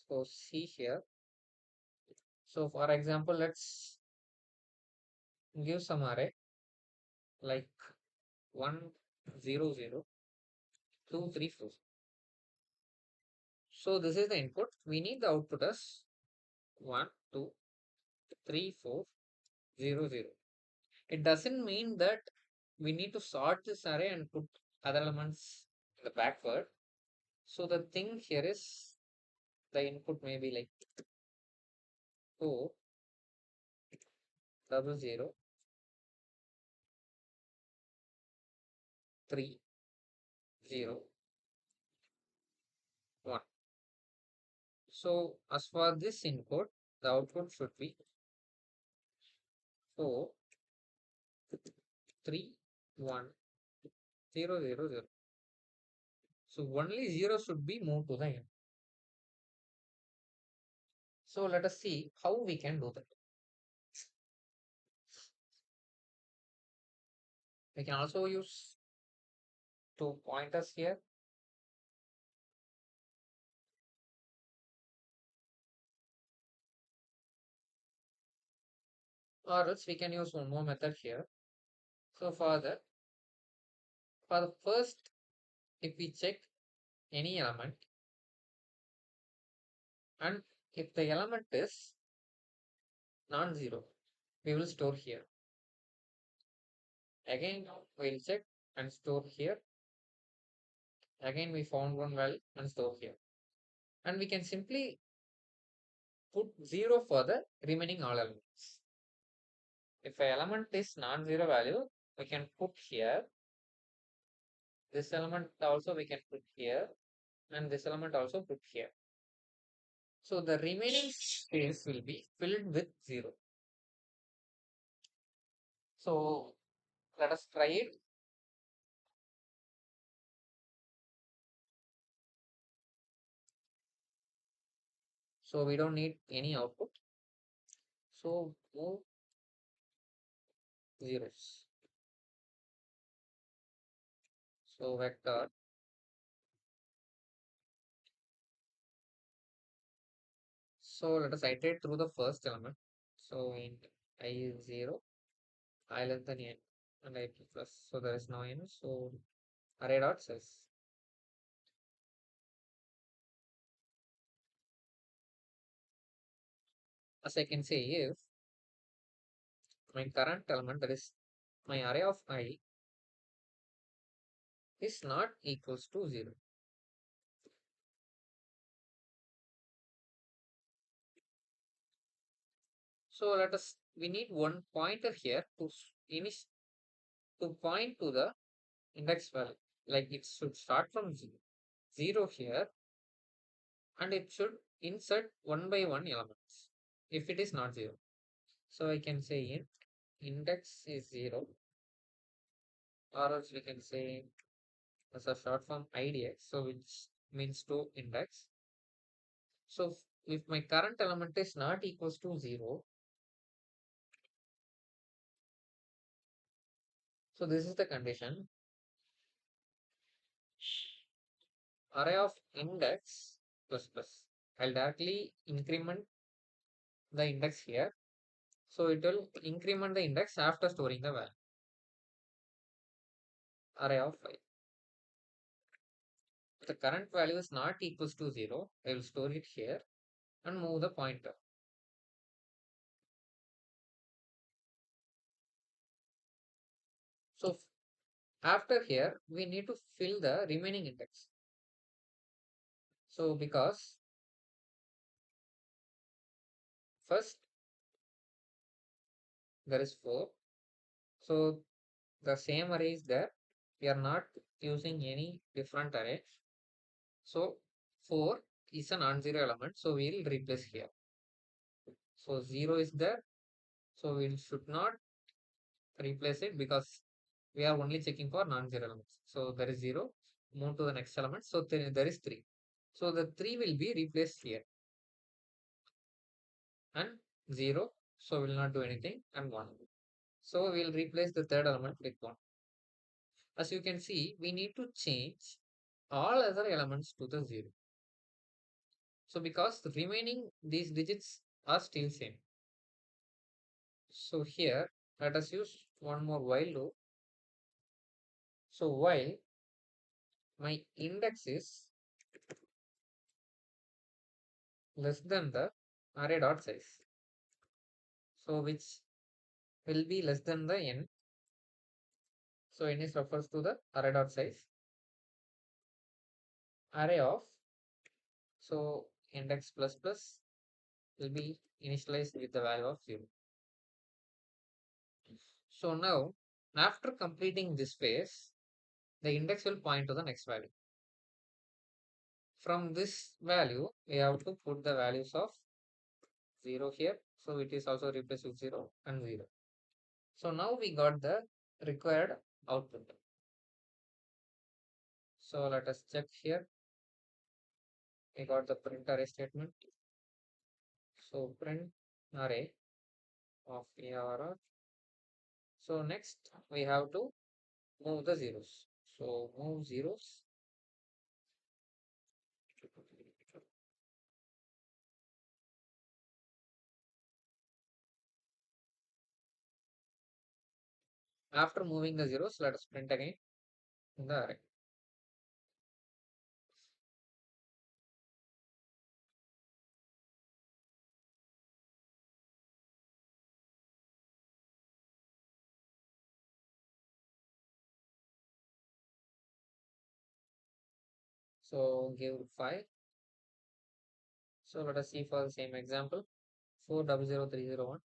So see here. So for example, let's give some array like 1 0 0 2 3 4. So this is the input. We need the output as 1 2 3 4 0 0. It doesn't mean that we need to sort this array and put other elements in the backward. So the thing here is the input may be like 4 double 0 3 0 1. So as for this input, the output should be 4 3 1 0 0 0. So only 0 should be moved to the end. So let us see how we can do that. We can also use two pointers here. Or else we can use one more method here. So for the first, if we check any element and if the element is non-zero, we will store here. Again, we'll check and store here. Again, we found one value and store here. And we can simply put 0 for the remaining all elements. If an element is non-zero value, we can put here. This element also we can put here. And this element also put here. So the remaining space will be filled with 0. So let us try it. So we don't need any output. So move zeros. So vector. So let us iterate through the first element. So int I is 0, I less than n, and I plus. So there is no n. So array dot size. As I can say, if my current element, that is my array of I, is not equals to 0. So we need one pointer here to point to the index value. Like it should start from 0 here and it should insert one by one elements if it is not 0. So I can say index is 0, or else we can say as a short form idx, so which means to index. So if my current element is not equals to 0, so this is the condition. Array of index plus plus. I'll directly increment the index here. So it will increment the index after storing the value. Array of 5. If the current value is not equals to 0, I will store it here and move the pointer. So after here, we need to fill the remaining index. So because first there is 4. So the same array is there. We are not using any different array. So 4 is a non-zero element. So we will replace here. So 0 is there. So we should not replace it because we are only checking for non-zero elements. So there is 0. Move to the next element. So there is 3. So the 3 will be replaced here and 0. So will not do anything and 1. So we'll replace the third element with 1. As you can see, we need to change all other elements to the 0. So because the remaining these digits are still same. So here let us use one more while loop. So while my index is less than the array dot size. So which will be less than the n. So n is refers to the array dot size. Array of, so index plus plus will be initialized with the value of 0. So now after completing this phase, the index will point to the next value. From this value, we have to put the values of 0 here. So it is also replaced with 0 and 0. So now we got the required output. So let us check here. We got the print array statement. So print array of ARR. So next we have to move the zeros. So move zeros. After moving the zeros, let us print again in the array. So give 5. So let us see for the same example. 400301.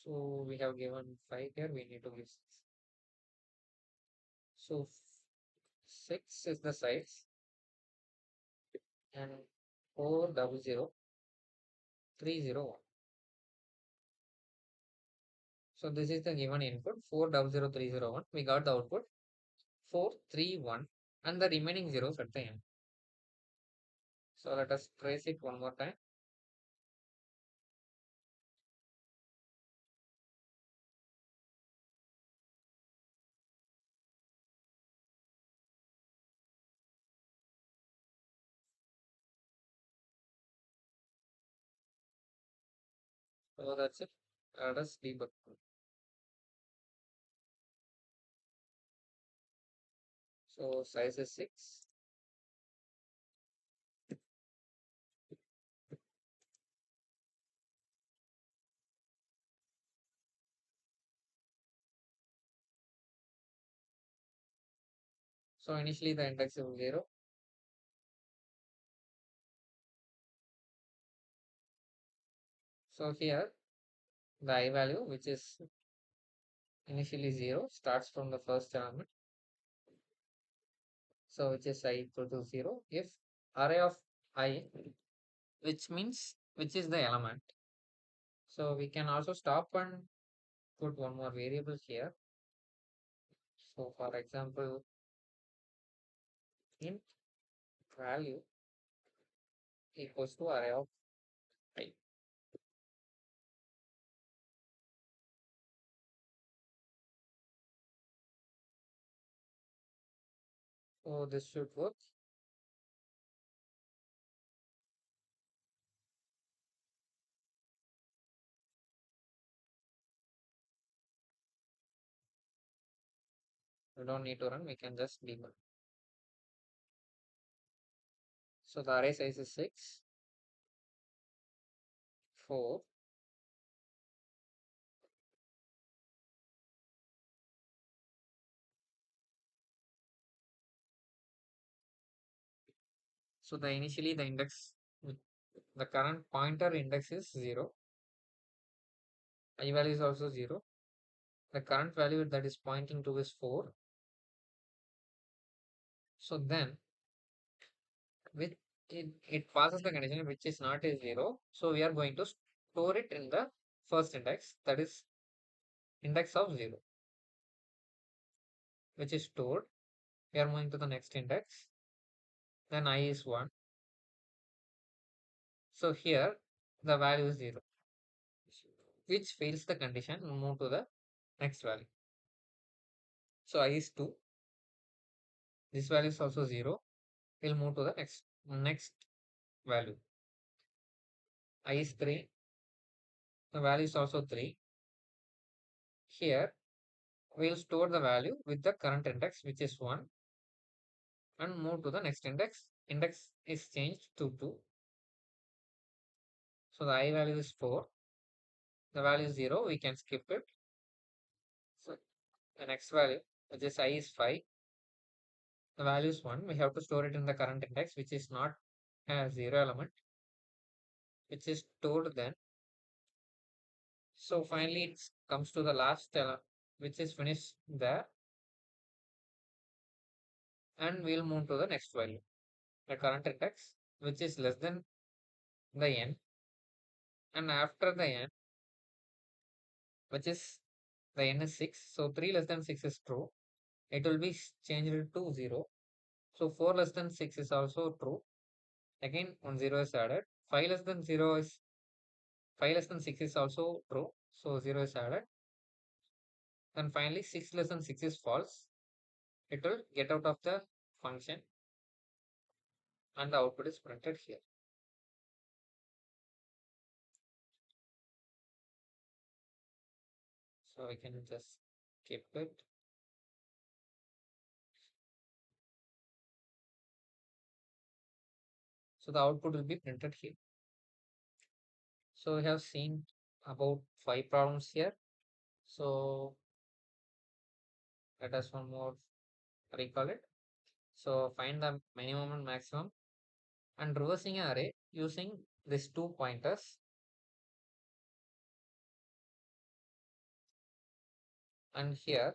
So we have given 5 here, we need to give 6. So 6 is the size and 400301. So this is the given input 400301. We got the output 431 and the remaining zeros at the end. So let us trace it one more time. So that's it. Let us debug. So size is 6. So initially the index is 0. So here the I value, which is initially 0, starts from the first element. So which is I equal to 0 if array of I, which is the element. So we can also stop and put one more variable here. So for example, int value equals to array of I. So this should work. We don't need to run, we can just debug. So the array size is 6, 4, so the initially the index, the current pointer index is 0. I value is also 0. The current value that is pointing to is 4. So then with it passes the condition which is not a 0. So we are going to store it in the first index, that is index of 0, which is stored. We are moving to the next index. Then I is 1. So here the value is 0, which fails the condition. We'll move to the next value. So I is 2. This value is also 0. We'll move to the next value. I is 3. The value is also 3. Here we'll store the value with the current index, which is 1, and move to the next index. Index is changed to 2. So the I value is 4. The value is 0. We can skip it. So the next value, which is I is 5. The value is 1. We have to store it in the current index, which is not a 0 element, which is stored then. So finally it comes to the last element, which is finished there, and we'll move to the next value, the current index, which is less than the n, and after the n, which is the n is 6. So 3 less than 6 is true. It will be changed to 0. So 4 less than 6 is also true. Again 1 0 is added. 5 less than 0 is 5 less than 6 is also true. So 0 is added. And finally 6 less than 6 is false. It will get out of the function, and the output is printed here. So we can just keep it. So the output will be printed here. So we have seen about 5 problems here. So let us one more recall it. So find the minimum and maximum, and reversing an array using these 2 pointers. And here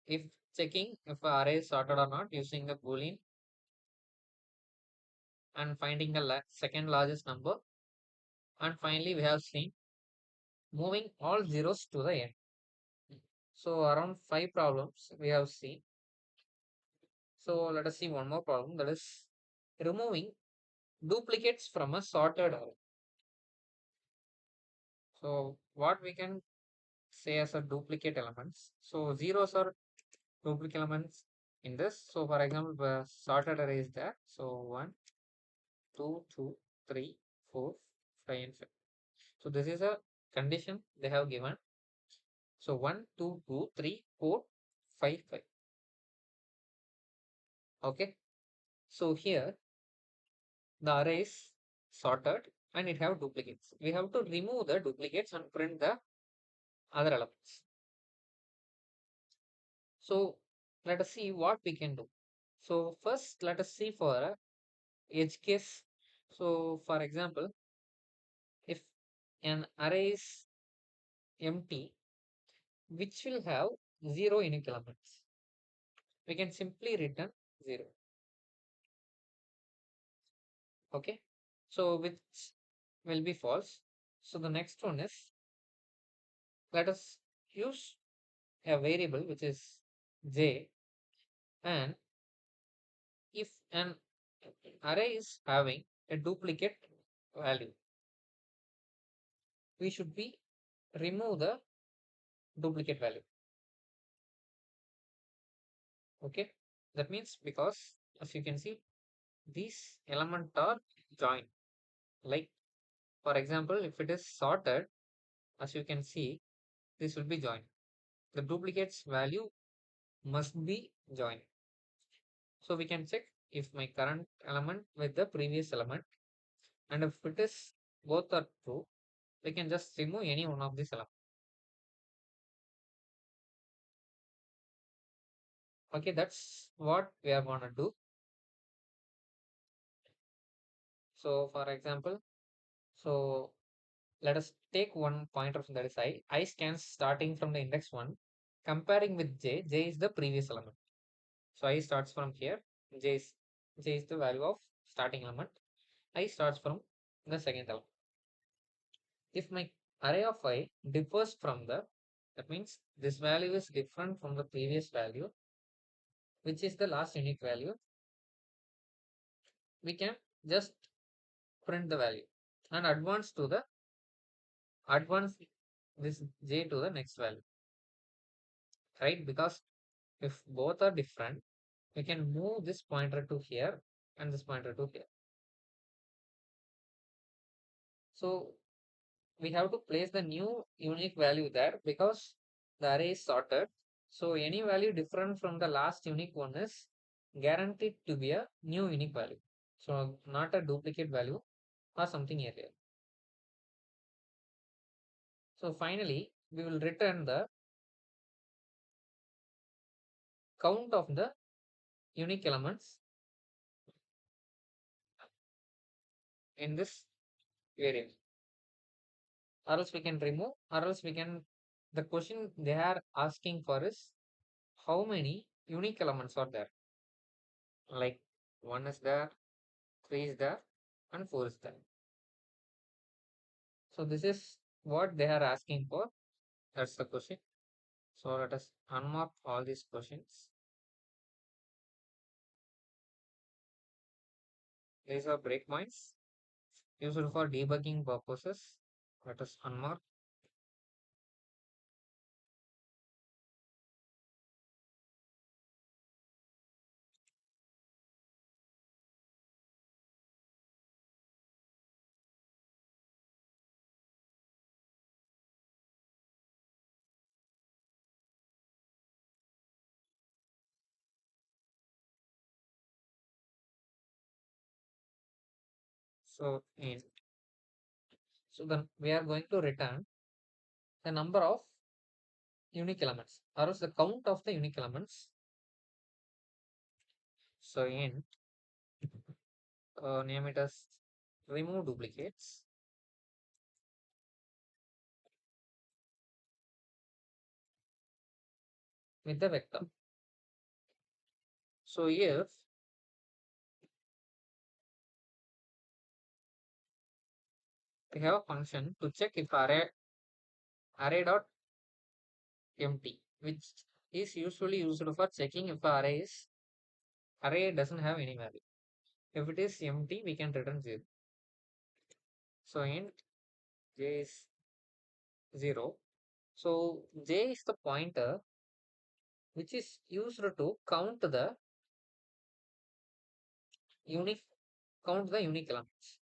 if checking if a array is sorted or not using the boolean, and finding the second largest number, and finally we have seen moving all zeros to the end. So around 5 problems we have seen. So let us see one more problem, that is removing duplicates from a sorted array. So what we can say as a duplicate elements. So zeros are duplicate elements in this. So for example, the sorted array is there. So 1, 2, 2, 3, 4, 5, and 5. So this is a condition they have given. So 1, 2, 2, 3, 4, 5, 5. Okay. So here the array is sorted and it have duplicates. We have to remove the duplicates and print the other elements. So let us see what we can do. So first let us see for a edge case. So for example, if an array is empty, which will have 0 unique elements, we can simply return 0. Okay. So which will be false. So the next one is, let us use a variable which is j, and if an array is having a duplicate value, we should be remove the duplicate value. Okay, that means because as you can see these elements are joined. Like for example, if it is sorted, as you can see this will be joined. The duplicates value must be joined. So we can check if my current element with the previous element, and if it is both are true, we can just remove any one of these elements. Okay, that's what we are going to do. So for example, so let us take one pointer from that is I. I scans starting from the index 1, comparing with j. J is the previous element. So I starts from here. J is the value of starting element. I starts from the second element. If my array of I differs from that means this value is different from the previous value, which is the last unique value, we can just print the value and advance this j to the next value, right? Because if both are different, we can move this pointer to here and this pointer to here. So we have to place the new unique value there because the array is sorted. So any value different from the last unique one is guaranteed to be a new unique value. So not a duplicate value or something earlier. So finally, we will return the count of the unique elements in this variable. Or else we can remove, or else we can, the question they are asking for is how many unique elements are there? Like 1 is there, 3 is there, and 4 is there. So this is what they are asking for. That's the question. So let us unmark all these questions. These are breakpoints used for debugging purposes. Let us unmark. So then we are going to return the number of unique elements or else the count of the unique elements. So int name it as remove duplicates with the vector. So if we have a function to check if array dot empty, which is usually used for checking if array doesn't have any value. If it is empty, we can return 0. So int j is 0. So j is the pointer which is used to unique count the unique elements.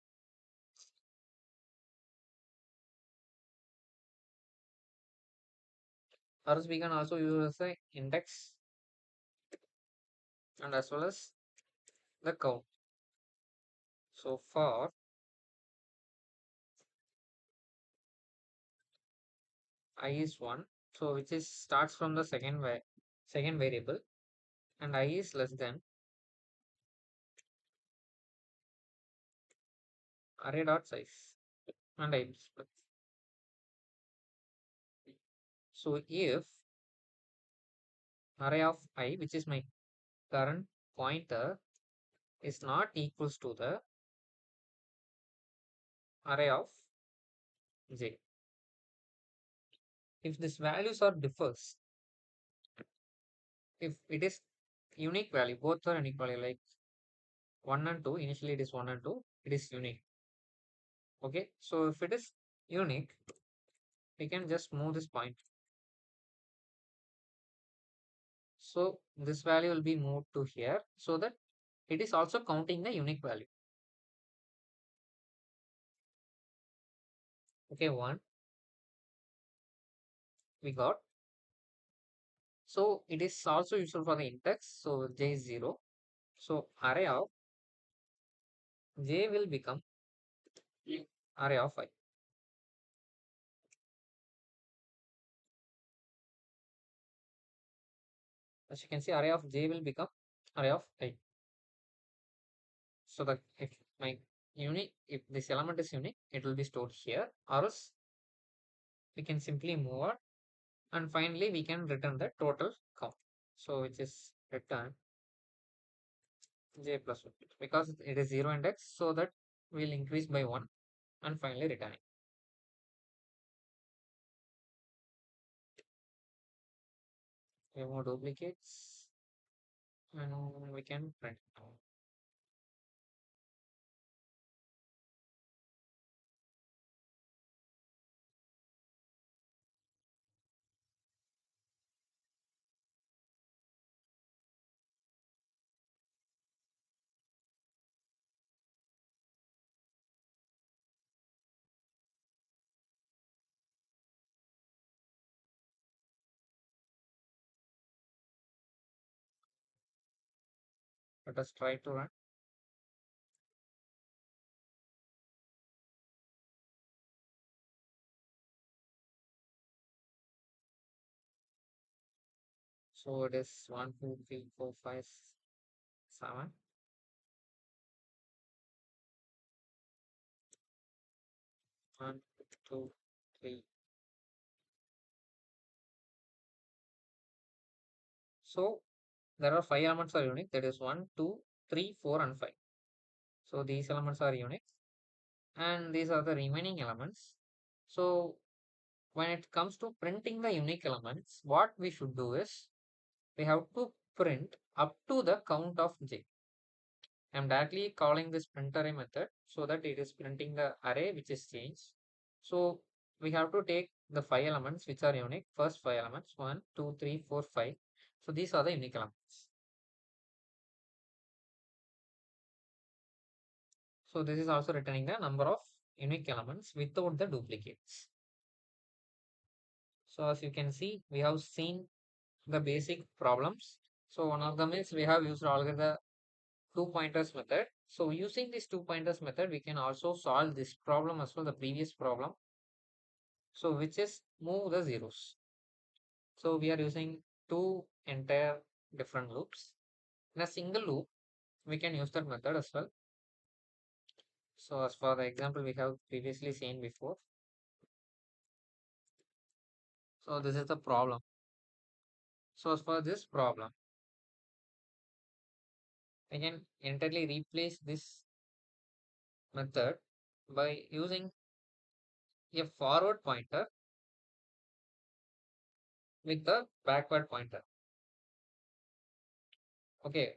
Or else we can also use as the index and as well as the count. So for I is 1, so which is starts from the second variable, and I is less than array dot size and I is plus. So if array of I, which is my current pointer, is not equals to the array of j, if these values are differs, if it is unique value, both are unique value, like 1 and 2, initially it is 1 and 2, it is unique. Okay, so if it is unique, we can just move this point. So this value will be moved to here so that it is also counting the unique value. Okay, 1 we got. So it is also useful for the index. So j is 0. So array of j will become array of I. As you can see, array of j will become array of I. So that if my if this element is unique, it will be stored here, or else we can simply move on, and finally we can return the total count. So which is return j plus 1 because it is 0 index, so that will increase by 1 and finally returning. Remove duplicates and we can print. Let us try to run. So it is 1, 2, 3, 4, 5, 7. One, two, three. So there are 5 elements are unique. That is 1, 2, 3, 4, and 5. So these elements are unique, and these are the remaining elements. So when it comes to printing the unique elements, what we should do is we have to print up to the count of j. I'm directly calling this print array method so that it is printing the array which is changed. So we have to take the 5 elements which are unique. First 5 elements 1, 2, 3, 4, 5. So these are the unique elements. So this is also returning the number of unique elements without the duplicates. So as you can see, we have seen the basic problems. So one of them is we have used algorithm two pointers method. So using this two pointers method, we can also solve this problem as well, the previous problem. So which is move the zeros. So we are using two entire different loops. In a single loop, we can use that method as well. So as for the example we have previously seen before. So this is the problem. So as for this problem, I can entirely replace this method by using a forward pointer with the backward pointer. Okay,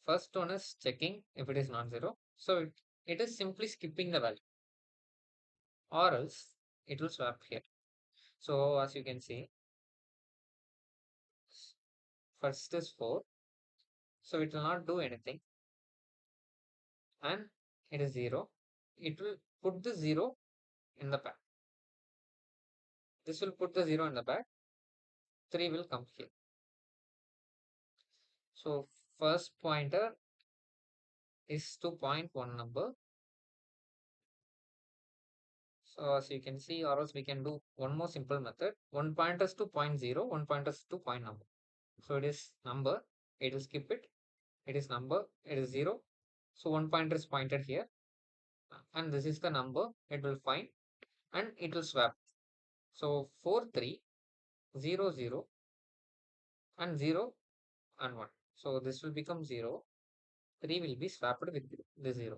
first one is checking if it is non-zero. So it is simply skipping the value, or else it will swap here. So as you can see, first is 4. So it will not do anything, and it is 0. It will put the 0 in the back. This will put the 0 in the back. 3 will come here. So first pointer is to point one number. So as you can see, or else we can do one more simple method. One pointers to point 0, one pointers to point number. So it is number, it will skip it. It is number, it is 0. So one pointer is pointed here, and this is the number it will find, and it will swap. So 4, 3, 0, 0, and 0 and 1. So this will become 0. 3 will be swapped with the 0.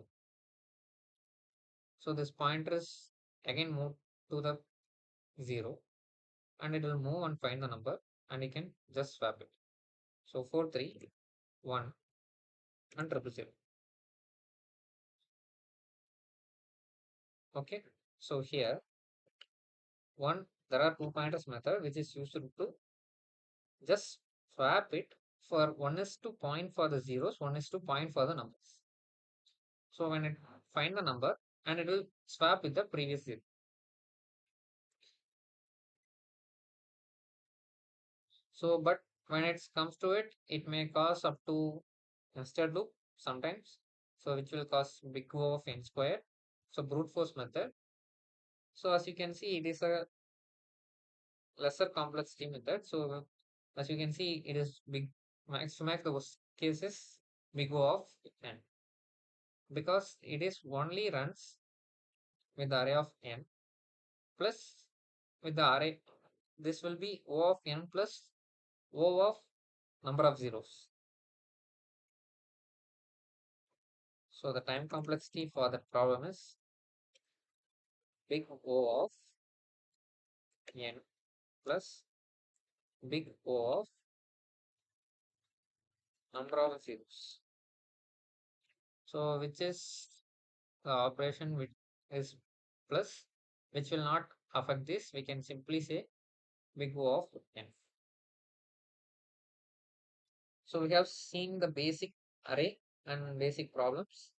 So this pointer is again moved to the 0, and it will move and find the number, and you can just swap it. So 4, 3, 1, and triple 0. Okay. So here there are two pointers method which is used to just swap it. For one is to point for the zeros, one is to point for the numbers. So when it find the number, and it will swap with the previous zero. So but when it comes to it, it may cause up to nested loop sometimes. So which will cause big O of n square. So brute force method. So as you can see, it is a lesser complexity method. So as you can see, it is big max to max the worst cases big O of n, because it is only runs with the array of n plus with the array. This will be O of n plus O of number of zeros. So the time complexity for that problem is big O of n plus big O of number of zeros. So which is the operation which is plus, which will not affect this. We can simply say big O of n. So we have seen the basic array and basic problems.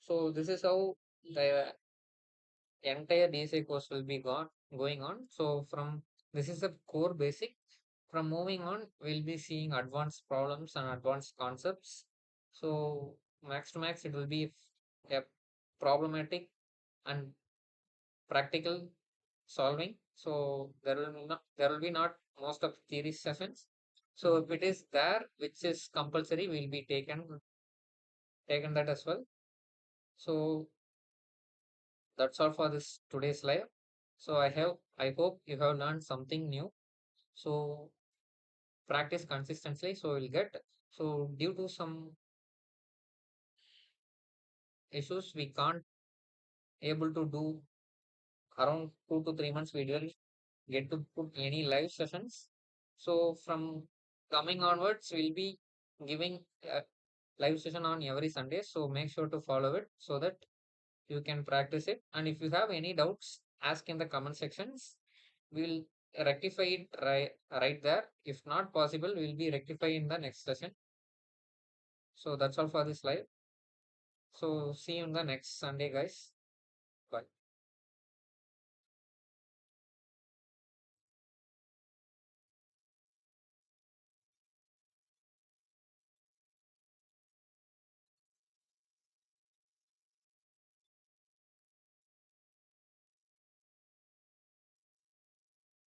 So this is how the entire DSA course will be going on. So from this is the core basic. From moving on, we'll be seeing advanced problems and advanced concepts. So max to max, it will be a problematic and practical solving. So there will be not most of theory sessions. So if it is there, which is compulsory, will be taken that as well. So that's all for this today's live. So I hope you have learned something new. So practice consistently. So we'll get, so due to some issues, we can't able to do around 2 to 3 months. We will get to put any live sessions. So from coming onwards, we'll be giving a live session on every Sunday. So make sure to follow it so that you can practice it. And if you have any doubts, ask in the comment sections. We'll rectify it right there. If not possible, we'll be rectify in the next session. So that's all for this live. So see you in the next Sunday, guys.